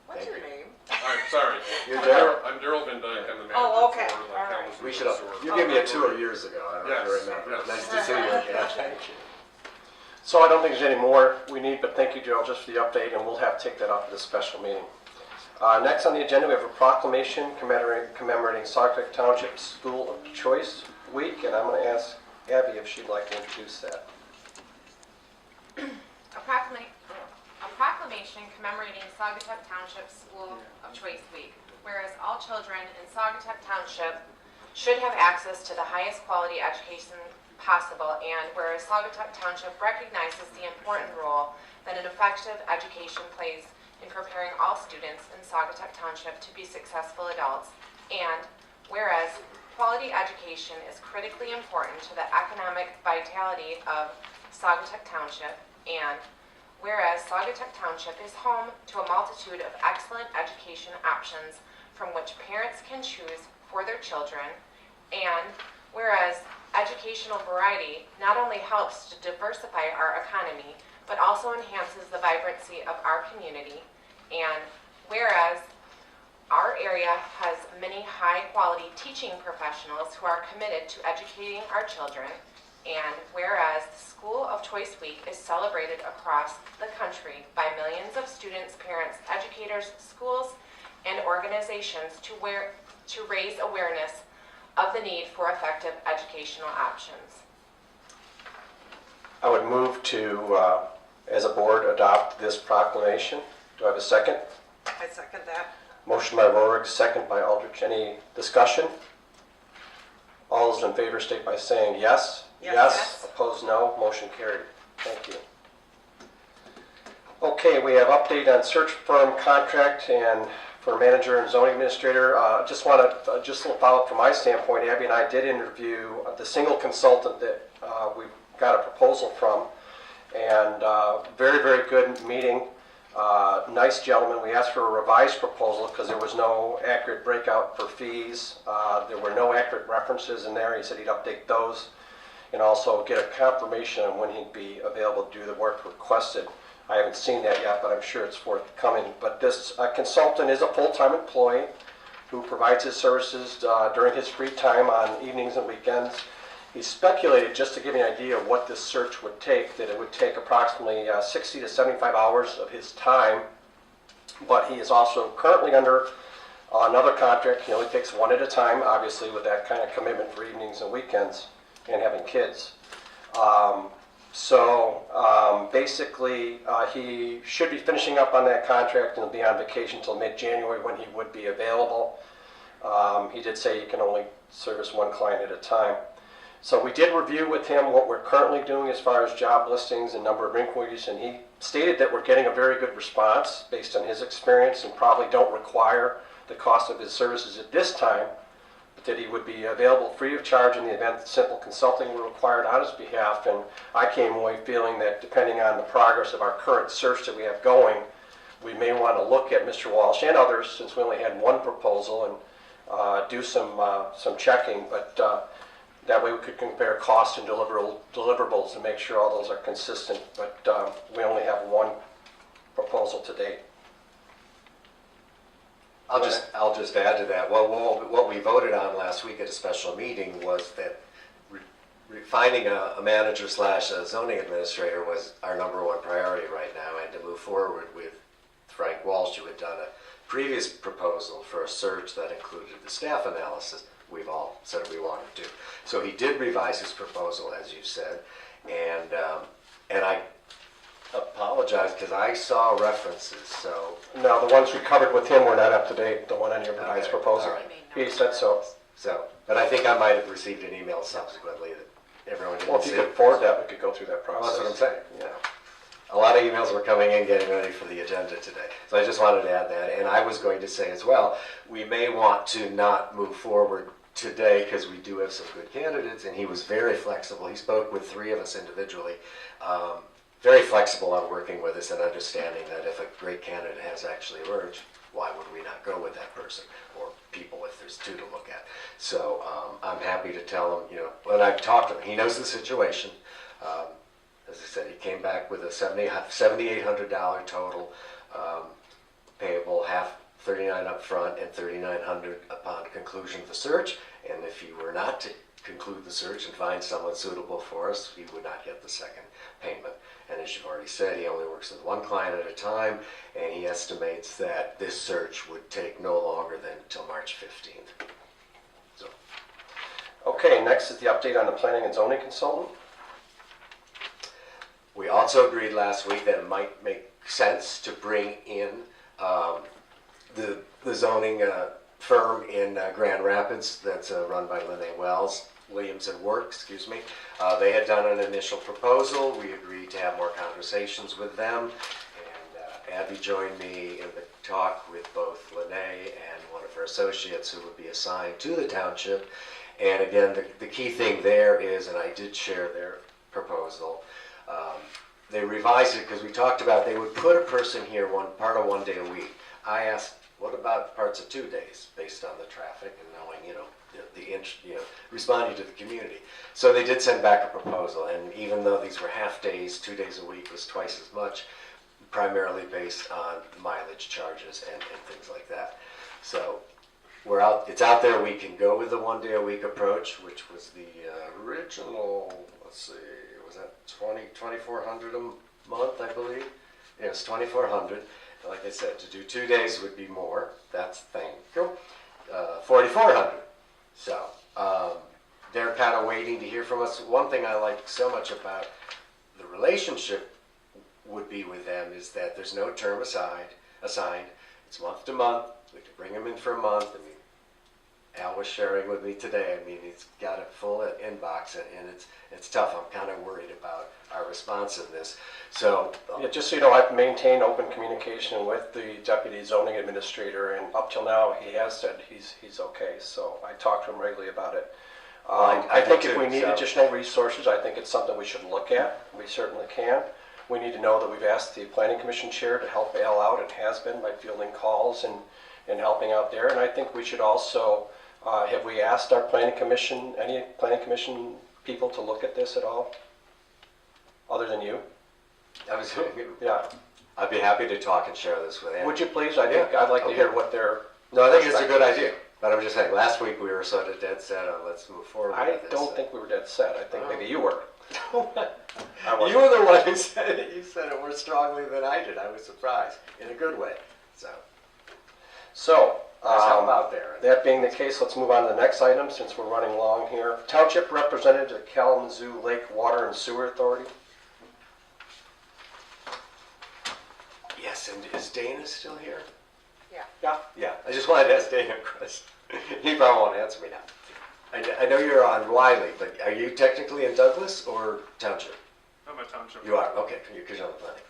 What's your name?
I'm sorry.
You're Daryl?
I'm Daryl Van Dyke. I'm the manager
Oh, okay.
for the
All right.
Kalamazoo
We should
River
have,
Sewer.
you gave me a tour years ago, I don't know if you
Yes,
remember.
yes.
Nice to see you again. Thank you.
So I don't think there's any more we need, but thank you, Joe, just for the update, and we'll have to take that up at this special meeting. Next on the agenda, we have a proclamation commemorating Saugatuck Township School of Choice Week, and I'm going to ask Abby if she'd like to introduce that.
A proclamation commemorating Saugatuck Township School of Choice Week. Whereas all children in Saugatuck Township should have access to the highest quality education possible, and whereas Saugatuck Township recognizes the important role that an effective education plays in preparing all students in Saugatuck Township to be successful adults, and whereas quality education is critically important to the economic vitality of Saugatuck Township, and whereas Saugatuck Township is home to a multitude of excellent education options from which parents can choose for their children, and whereas educational variety not only helps to diversify our economy, but also enhances the vibrancy of our community, and whereas our area has many high-quality teaching professionals who are committed to educating our children, and whereas the School of Choice Week is celebrated across the country by millions of students, parents, educators, schools, and organizations to raise awareness of the need for effective educational options.
I would move to, as a board, adopt this proclamation. Do I have a second?
I second that.
Motion by Rohrig, second by Aldrich. Any discussion? All those in favor state by saying yes.
Yes.
Yes. Opposed, no. Motion carried. Thank you. Okay, we have update on search firm contract and for manager and zoning administrator. Just want to, just a little follow-up from my standpoint. Abby and I did interview the single consultant that we got a proposal from, and very, very good meeting. Nice gentleman. We asked for a revised proposal because there was no accurate breakout for fees. There were no accurate references in there. He said he'd update those and also get a confirmation on when he'd be available to do the work requested. I haven't seen that yet, but I'm sure it's forthcoming. But this consultant is a full-time employee who provides his services during his free time on evenings and weekends. he speculated, just to give you an idea of what this search would take, that it would take approximately 60 to 75 hours of his time. But he is also currently under another contract. He only takes one at a time, obviously, with that kind of commitment for evenings and weekends and having kids. Basically, he should be finishing up on that contract and be on vacation until mid-January when he would be available. He did say he can only service one client at a time. So we did review with him what we're currently doing as far as job listings and number of inquiries, and he stated that we're getting a very good response based on his experience and probably don't require the cost of his services at this time, but that he would be available free of charge in the event that simple consulting were required on his behalf. And I came away feeling that depending on the progress of our current search that we have going, we may want to look at Mr. Walsh and others, since we only had one proposal, and do some checking. But that way we could compare cost and deliverables and make sure all those are consistent. But we only have one proposal to date.
I'll just add to that. Well, what we voted on last week at a special meeting was that finding a manager / a zoning administrator was our number one priority right now, and to move forward with Frank Walsh, who had done a previous proposal for a search that included the staff analysis we've all said we wanted to do. So he did revise his proposal, as you said, and I apologize because I saw references. So
No, the ones we covered with him were not up to date, the one on your revised proposal.
all right.
He said so.
But I think I might have received an email subsequently that everyone didn't
Well, if
see.
you could forward that, we could go through that
Well,
process.
that's what I'm saying. Yeah. A lot of emails were coming in getting ready for the agenda today. So I just wanted to add that. And I was going to say as well, we may want to not move forward today because we do have some good candidates, and he was very flexible. He spoke with 3 of us individually. Very flexible on working with us and understanding that if a great candidate has actually emerged, why would we not go with that person or people if there's 2 to look at? So I'm happy to tell him, when I've talked to him, he knows the situation. As I said, he came back with a $7,800 total, payable half $39,000 up front and $3,900 upon conclusion of the search. And if he were not to conclude the search and find someone suitable for us, he would not get the second payment. And as you've already said, he only works with one client at a time, and he estimates that this search would take no longer than until March 15th. So,
Okay, next is the update on the planning and zoning consultant.
we also agreed last week that it might make sense to bring in the zoning firm in Grand Rapids that's run by Williams and Work. They had done an initial proposal. We agreed to have more conversations with them, and Abby joined me in the talk with both Lene and one of her associates who would be assigned to the township. And again, the key thing there is, and I did share their proposal, they revised it because we talked about they would put a person here part of 1 day a week. I asked, what about parts of 2 days based on the traffic and knowing, responding to the community. So they did send back a proposal, and even though these were half days, 2 days a week was twice as much, primarily based on mileage charges and things like that. So it's out there. We can go with the 1 day a week approach, which was the original, let's see, was that $2,400 a month, I believe? Yeah, it was $2,400. Like I said, to do 2 days would be more. That's thank you. $4,400. So they're kind of waiting to hear from us. One thing I like so much about the relationship would be with them is that there's no term assigned. It's month to month. We can bring them in for a month. I mean, Al was sharing with me today. I mean, he's got a full inbox, and it's tough. I'm kind of worried about our responsiveness. So
Yeah, just so you know, I've maintained open communication with the deputy zoning administrator, and up till now, he has said he's okay. So I talk to him regularly about it. I think if we need additional resources, I think it's something we should look at. We certainly can. We need to know that we've asked the planning commission chair to help Al out, and has been, by fielding calls and helping out there. And I think we should also, have we asked our planning commission, any planning commission people to look at this at all? Other than you? Yeah.
I'd be happy to talk and share this with Andy.
Would you please? I'd like to hear what their...
No, I think it's a good idea. But I'm just saying, last week we were sort of dead set on let's move forward
I
with this.
don't think we were dead set. I think maybe you were. I
You
wasn't.
were the one who said it. You said it more strongly than I did. I was surprised, in a good way.
So,
Let's help out there.
that being the case, let's move on to the next item since we're running long here. Township representative to Kalamazoo Lake Water and Sewer Authority.
Yes, and is Dana still here?
Yeah.
Yeah, I just wanted to ask Dana a question. He probably won't answer me now. I know you're on Wiley, but are you technically in Douglas or Township?
I'm a township.
You are, okay, because you're on the planning.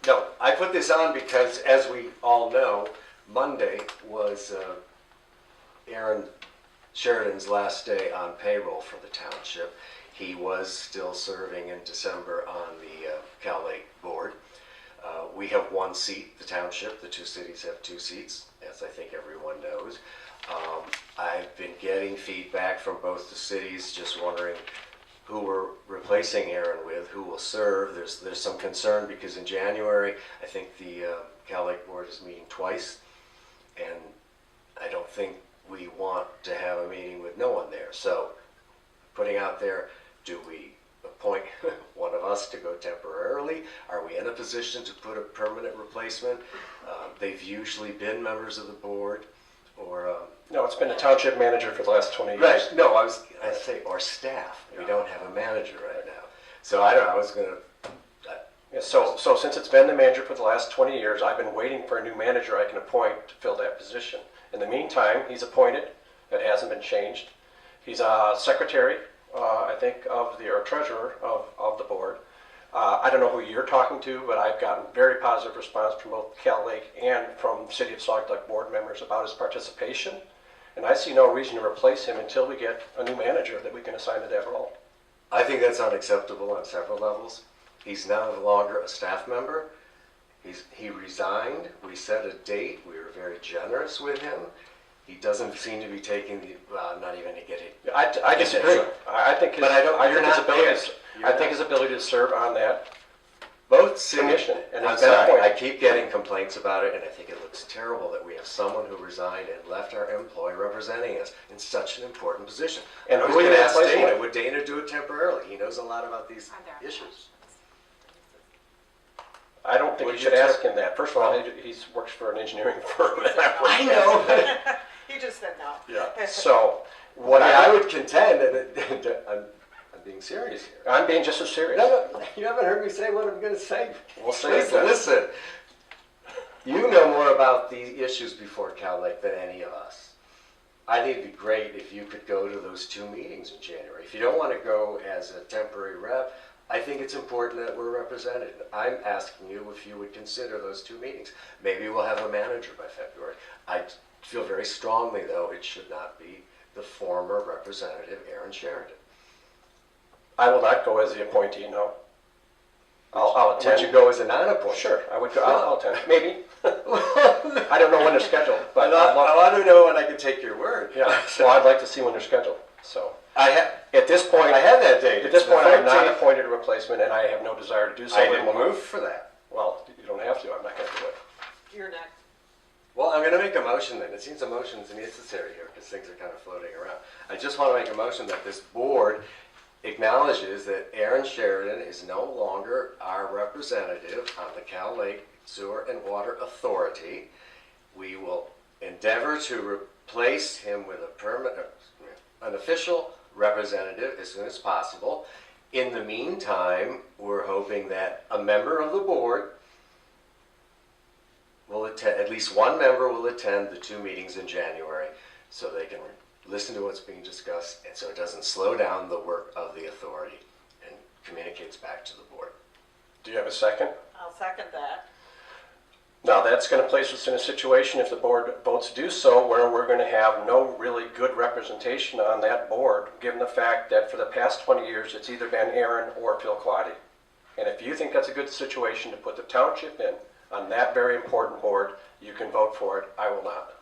No, I put this on because, as we all know, Monday was Aaron Sheridan's last day on payroll for the township. He was still serving in December on the Cal Lake Board. We have one seat, the township. The two cities have two seats, as I think everyone knows. I've been getting feedback from both the cities, just wondering who we're replacing Aaron with, who will serve. There's some concern because in January, I think the Cal Lake Board is meeting twice, and I don't think we want to have a meeting with no one there. So, putting out there, do we appoint one of us to go temporarily? Are we in a position to put a permanent replacement? They've usually been members of the board, or
No, it's been a township manager for the last 20 years.
right. No, I say or staff. We don't have a manager right now, so I don't know. I was gonna.
Yeah, so since it's been the manager for the last 20 years, I've been waiting for a new manager I can appoint to fill that position. In the meantime, he's appointed. It hasn't been changed. He's a secretary, I think, or treasurer of the board. I don't know who you're talking to, but I've gotten very positive response from both Cal Lake and from City of Saugatuck board members about his participation. And I see no reason to replace him until we get a new manager that we can assign to that role.
I think that's unacceptable on several levels. He's no longer a staff member. He resigned. We set a date. We were very generous with him. He doesn't seem to be taking the, not even to get it.
I disagree. I think his,
But I don't-
I
you're
think his
not
ability.
there. You're
I think
not.
his ability to serve on that.
Both cities,
Commission, and
I'm
he's been
sorry, I
appointed.
keep getting complaints about it, and I think it looks terrible that we have someone who resigned and left our employee representing us in such an important position.
And
I was
who are
going
you
to ask
replacing
Dana,
with?
would Dana do it temporarily? He knows a lot about these
Are there
issues.
options?
I don't think
Would
you should
you
ask him that. First of all, he works for an engineering firm. and I wouldn't
I know.
He just said no.
Yeah. So what
What I
I
would contend, and I'm being serious here.
I'm being just as serious.
No, you haven't heard me say what I'm going to say.
We'll say it
Please
then.
listen. You know more about these issues before Cal Lake than any of us. I think it'd be great if you could go to those two meetings in January. If you don't want to go as a temporary rep, I think it's important that we're represented. I'm asking you if you would consider those two meetings. Maybe we'll have a manager by February. I feel very strongly, though, it should not be the former representative, Aaron Sheridan.
I will not go as the appointee, no. I'll attend.
Would you go as a non-appointee?
Sure, I would go. I'll attend. Maybe. I don't know when they're scheduled, but
I want to know when I can take your word.
yeah. Well, I'd like to see when they're scheduled. So
I have.
at this point,
I have that date.
At this
It's the
point, I'm not
13th.
appointed a replacement, and I have no desire to do so.
I didn't move for that.
Well, you don't have to. I'm not going to do it.
You're next.
Well, I'm going to make a motion then. It seems a motion is necessary here because things are kind of floating around. I just want to make a motion that this board acknowledges that Aaron Sheridan is no longer our representative on the Cal Lake Sewer and Water Authority. We will endeavor to replace him with an official representative as soon as possible. In the meantime, we're hoping that a member of the board will attend, at least one member will attend the two meetings in January so they can listen to what's being discussed and so it doesn't slow down the work of the authority and communicates back to the board.
Do you have a second?
I'll second that.
Now, that's going to place us in a situation, if the board votes to do so, where we're going to have no really good representation on that board, given the fact that for the past 20 years, it's either been Aaron or Phil Quaddy. And if you think that's a good situation to put the township in on that very important board, you can vote for it. I will not.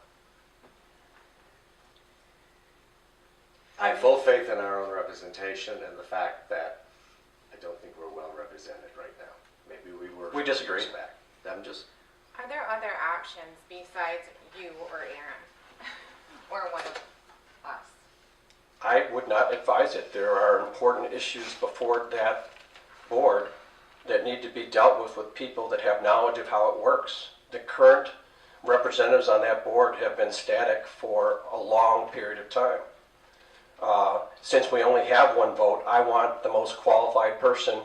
I have full faith in our own representation and the fact that I don't think we're well represented right now. Maybe we were.
We disagree.
I'm just.
Are there other options besides you or Aaron? or one of us?
I would not advise it. There are important issues before that board that need to be dealt with people that have knowledge of how it works. The current representatives on that board have been static for a long period of time. Since we only have one vote, I want the most qualified person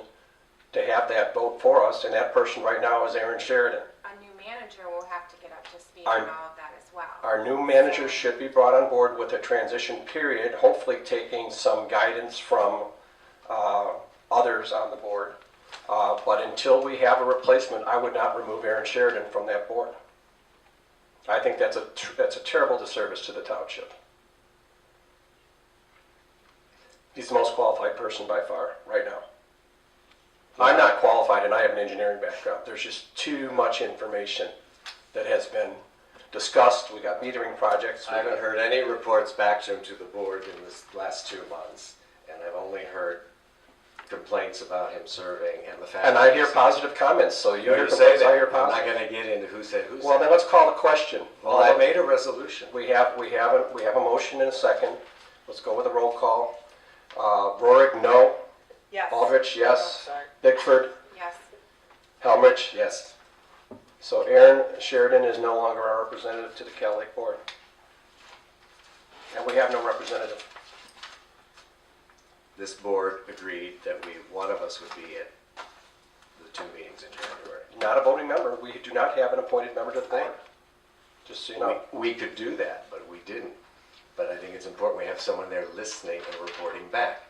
to have that vote for us, and that person right now is Aaron Sheridan.
A new manager will have to get up to speed
I'm-
on all of that as well.
Our new manager should be brought on board with a transition period, hopefully taking some guidance from others on the board. But until we have a replacement, I would not remove Aaron Sheridan from that board. I think that's a terrible disservice to the township. He's the most qualified person by far right now. I'm not qualified and I have an engineering background. There's just too much information that has been discussed. We got metering projects.
I haven't heard any reports back to him to the board in this last 2 months, and I've only heard complaints about him serving and the fact.
And I hear positive comments, so you hear
You say
complaints,
that.
I hear
I'm not
positive.
going to get into who said who said.
Well, then let's call the question.
Well, I made a resolution.
We have a motion and a second. Let's go with a roll call. Rohrig, no.
Yes.
Aldrich,
Oh,
yes.
sorry.
Bickford,
Yes.
Helmrich.
Yes.
So Aaron Sheridan is no longer our representative to the Cal Lake Board. And we have no representative.
This board agreed that one of us would be at the 2 meetings in January.
Not a voting member. We do not have an appointed member to the board. Just so you know.
We could do that, but we didn't. But I think it's important we have someone there listening and reporting back.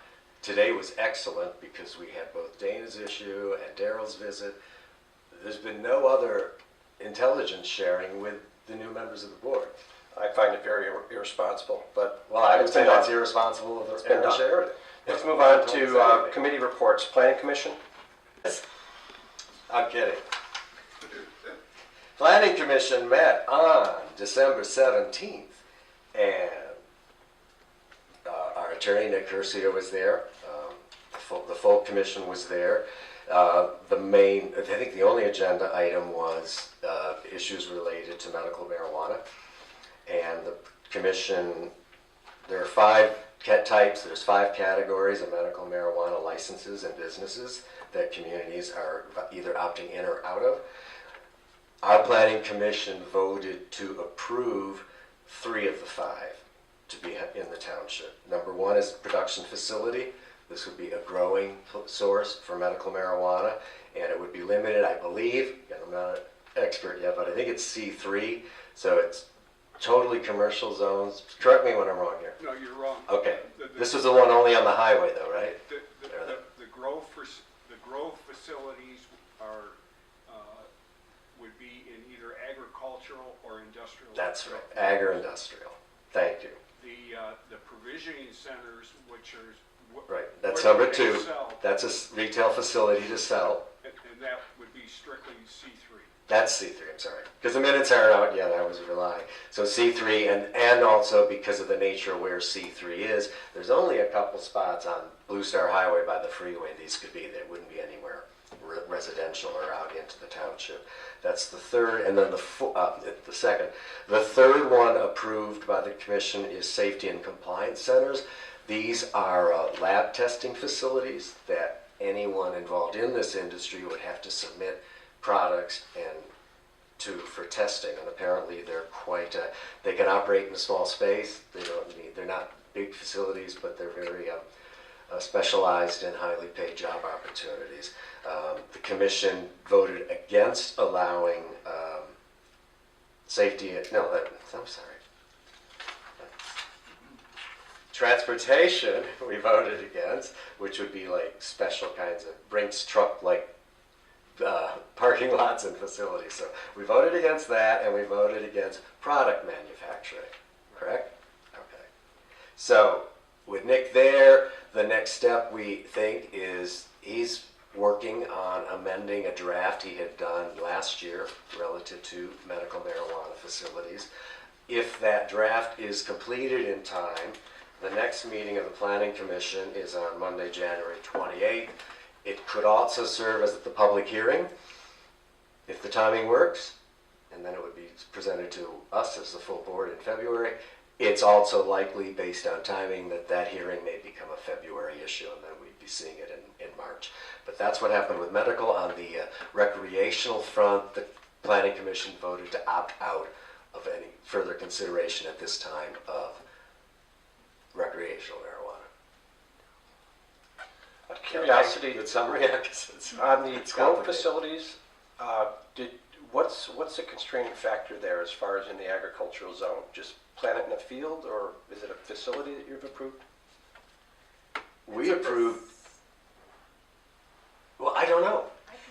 Today was excellent because we had both Dana's issue and Daryl's visit. There's been no other intelligence sharing with the new members of the board.
I find it very irresponsible, but
Well, I would
It's
say
been
that's
done.
irresponsible of
been
Aaron
done.
Sheridan.
let's move on
Don't say
to
anything.
committee reports. Planning Commission?
I'm kidding. Planning Commission met on December 17th, and our attorney, Nick Curcio, was there. The full commission was there. I think the only agenda item was issues related to medical marijuana. And the commission, there are 5 types, there's 5 categories of medical marijuana licenses and businesses that communities are either opting in or out of. Our planning commission voted to approve 3 of the 5 to be in the township. Number 1 is production facility. This would be a growing source for medical marijuana, and it would be limited, I believe, and I'm not an expert yet, but I think it's C3, so it's totally commercial zones. Correct me when I'm wrong here.
No, you're wrong.
Okay,
The-
this was the one only on the highway though, right?
The grow facilities are, would be in either agricultural or industrial.
That's right, agri-industrial. Thank you.
The provisioning centers, which are.
Right, that's
where
number
they
2.
sell,
That's a retail facility to sell.
and that would be strictly C3.
That's C3, I'm sorry. Because the minutes aren't out yet, I was relying. So C3, and also because of the nature of where C3 is, there's only a couple spots on Blue Star Highway by the freeway these could be. There wouldn't be anywhere residential or out into the township. That's the third, and then the second. The third one approved by the commission is safety and compliance centers. These are lab testing facilities that anyone involved in this industry would have to submit products for testing, and apparently they're they can operate in a small space. They're not big facilities, but they're very specialized in highly paid job opportunities. The commission voted against allowing transportation, we voted against, which would be like special kinds of Brinks truck like parking lots and facilities. So we voted against that, and we voted against product manufacturing, correct? Okay. So with Nick there, the next step we think is he's working on amending a draft he had done last year relative to medical marijuana facilities. If that draft is completed in time, the next meeting of the Planning Commission is on Monday, January 28th. It could also serve as the public hearing, if the timing works, and then it would be presented to us as the full board in February. it's also likely, based on timing, that that hearing may become a February issue, and then we'd be seeing it in March. But that's what happened with medical. On the recreational front, the Planning Commission voted to opt out of any further consideration at this time of recreational marijuana.
Out of curiosity,
Good summary, yeah, 'cause it's,
on the
it's
growth
complicated.
facilities, what's the constraining factor there as far as in the agricultural zone? Just plant it in a field, or is it a facility that you've approved?
We approved, well, I don't know,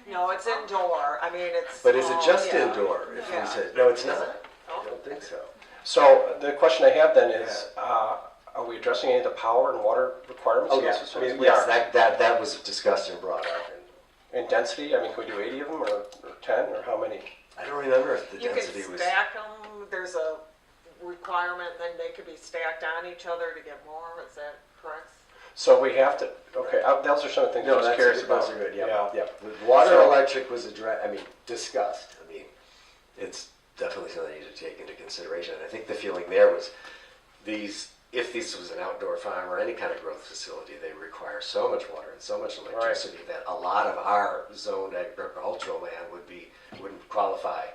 No, it's indoor, I mean, it's.
but is it just
yeah.
indoor? If we
Yeah.
said, no, it's
Is
not.
it?
I don't think so.
So the question I have then is, are we addressing any of the power and water requirements?
Oh,
in those
yes,
facilities? We
yes,
are.
that was discussed and brought up. And
In density, I mean, can we do 80 of them, or 10, or how many?
I don't remember if the
You
density
can
was.
stack them, there's a requirement, then they could be stacked on each other to get more, is that correct?
So we have to, okay, those are some of the things I
No,
was
that's
curious
good,
about.
those are good, yeah,
Yeah.
yeah. The water
So-
and electric was discussed. I mean, it's definitely something you need to take into consideration. And I think the feeling there was if this was an outdoor farm or any kind of growth facility, they require so much water and so much electricity that a lot of our zoned agricultural land wouldn't qualify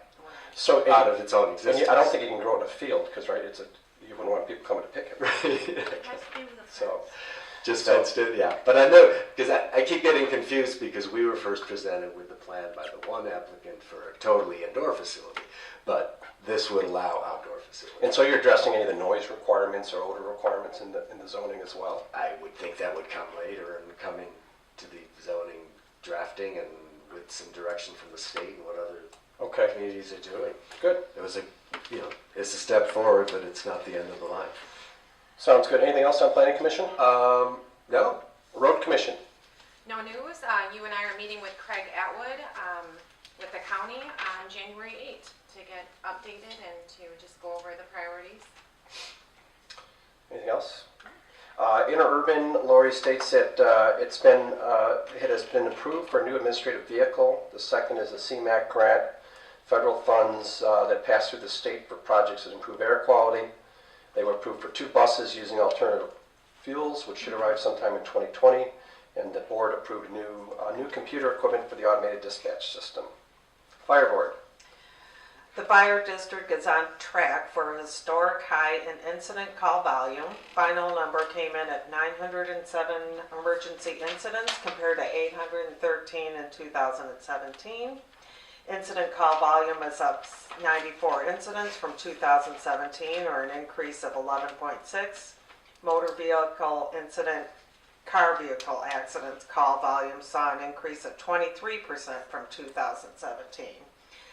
So,
out of its own
and
existence.
I don't think you can grow it in a field, because, right, you wouldn't want people coming to pick it. So,
Just fenced it, yeah. But I know, because I keep getting confused because we were first presented with the plan by the one applicant for a totally indoor facility, but this would allow outdoor facilities.
and so you're addressing any of the noise requirements or odor requirements in the zoning as well?
I would think that would come later and come into the zoning drafting and with some direction from the state and what other
Okay,
communities are doing.
good.
It was it's a step forward, but it's not the end of the line.
Sounds good. Anything else on planning commission?
No,
Road commission?
No news. You and I are meeting with Craig Atwood with the county on January 8th to get updated and to just go over the priorities.
Anything else? Interurban, Lori states that it has been approved for a new administrative vehicle. The second is a CMAQ grant, federal funds that pass through the state for projects that improve air quality. They were approved for 2 buses using alternative fuels, which should arrive sometime in 2020. And the board approved new computer equipment for the automated dispatch system. Fire board.
The fire district is on track for a historic high in incident call volume. Final number came in at 907 emergency incidents compared to 813 in 2017. Incident call volume is up 94 incidents from 2017, or an increase of 11.6. Motor vehicle incident, car vehicle accidents call volume saw an increase of 23% from 2017.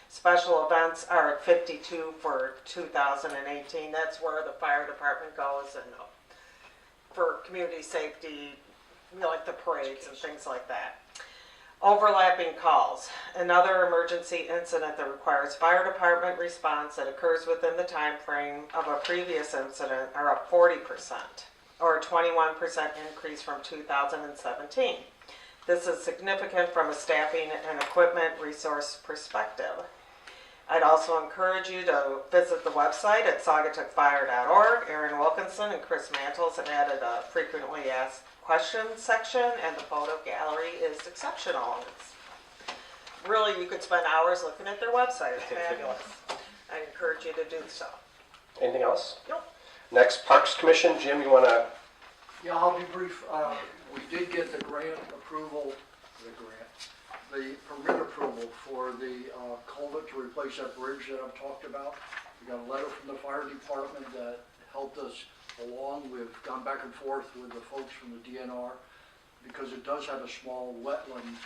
Special events are at 52 for 2018. That's where the fire department goes and for community safety, like the parades and things like that. Overlapping calls. Another emergency incident that requires fire department response that occurs within the time frame of a previous incident are up 40%, or a 21% increase from 2017. This is significant from a staffing and equipment resource perspective. I'd also encourage you to visit the website at saugatuckfire.org. Aaron Wilkinson and Chris Mantles have added a frequently asked questions section, and the photo gallery is exceptional. Really, you could spend hours looking at their website. It's fabulous. I encourage you to do so.
Anything else?
Nope.
Next, Parks Commission. Jim, you want to?
Yeah, I'll be brief. We did get the permit approval for the culvert to replace that bridge that I've talked about. We got a letter from the fire department that helped us along. We've gone back and forth with the folks from the DNR because it does have a small wetland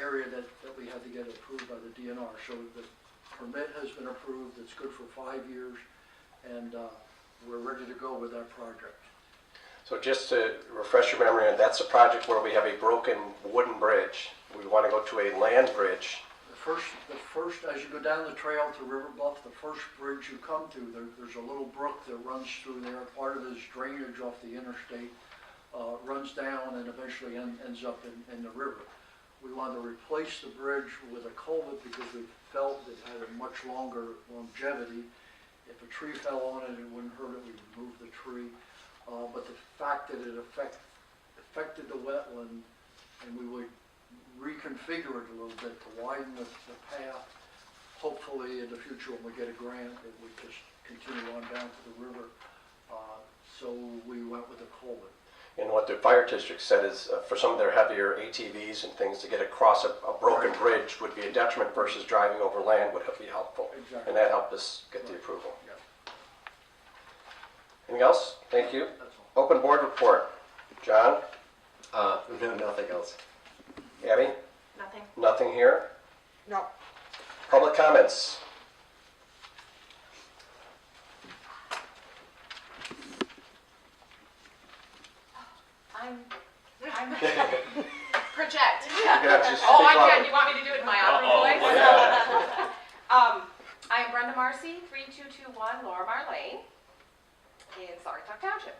area that we had to get approved by the DNR. So the permit has been approved. It's good for 5 years, and we're ready to go with that project.
So just to refresh your memory, that's a project where we have a broken wooden bridge. We want to go to a land bridge.
The first, as you go down the trail to River Bluff, the first bridge you come to, there's a little brook that runs through there. Part of this drainage off the interstate runs down and eventually ends up in the river. We wanted to replace the bridge with a culvert because we felt it had a much longer longevity, if a tree fell on it, it wouldn't hurt it, we removed the tree. But the fact that it affected the wetland, and we would reconfigure it a little bit to widen the path. Hopefully in the future when we get a grant, it would just continue on down to the river. So we went with a culvert.
And what the fire district said is for some of their heavier ATVs and things to get across a broken bridge would be a detriment versus driving over land would be helpful.
Exactly.
And that helped us get the approval.
Yeah,
Anything else? Thank you.
that's all.
Open board report. John?
No, nothing else.
Abby?
Nothing.
Nothing here.
No.
Public comments.
I'm project.
Yeah, just
Oh,
speak
I can.
louder.
You want me to do it in my opera voice? I am Brenda Marcy, 3221 Lorimar Lane in Saugatuck Township.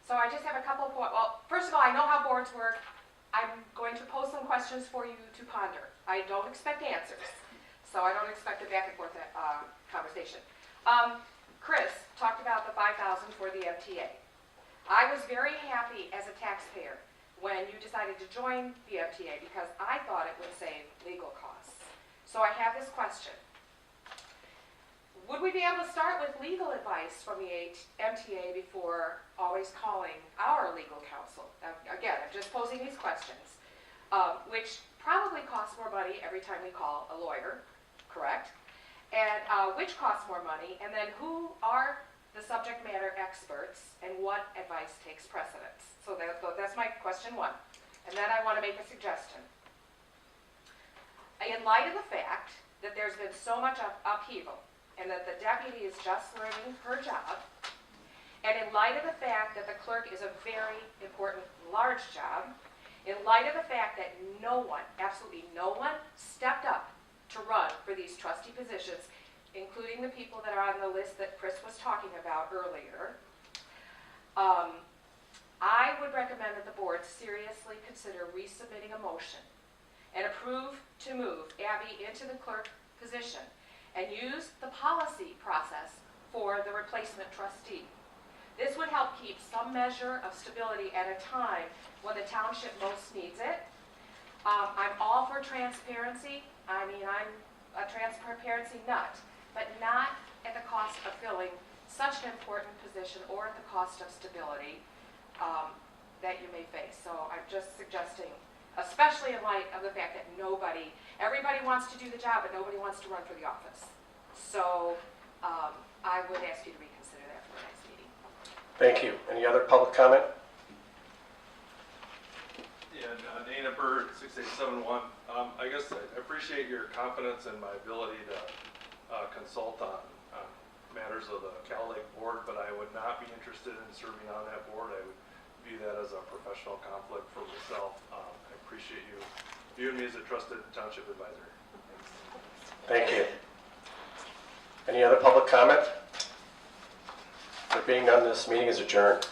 So I just have a couple of points. Well, first of all, I know how boards work. I'm going to pose some questions for you to ponder. I don't expect answers, so I don't expect a back and forth conversation. Chris talked about the $5,000 for the MTA. I was very happy as a taxpayer when you decided to join the MTA because I thought it would save legal costs. So I have this question. Would we be able to start with legal advice from the MTA before always calling our legal counsel? Again, I'm just posing these questions, which probably costs more money every time we call a lawyer, correct? And which costs more money, and then who are the subject matter experts and what advice takes precedence? So that's my question one. And then I want to make a suggestion. In light of the fact that there's been so much upheaval and that the deputy is just learning her job, and in light of the fact that the clerk is a very important, large job, in light of the fact that no one, absolutely no one, stepped up to run for these trustee positions, including the people that are on the list that Chris was talking about earlier, I would recommend that the board seriously consider resubmitting a motion and approve to move Abby into the clerk position and use the policy process for the replacement trustee. This would help keep some measure of stability at a time when the township most needs it. I'm all for transparency. I mean, I'm a transparency nut, but not at the cost of filling such an important position or at the cost of stability that you may face. So I'm just suggesting, especially in light of the fact that everybody wants to do the job, but nobody wants to run for the office. So I would ask you to reconsider that for the next meeting.
Thank you. Any other public comment?
Yeah, Dana Bird, 6871. I guess I appreciate your confidence in my ability to consult on matters of the Cal Lake Board, but I would not be interested in serving on that board. I would view that as a professional conflict for myself. I appreciate you viewing me as a trusted township advisor.
Thank you. Any other public comment? There being none, this meeting is adjourned.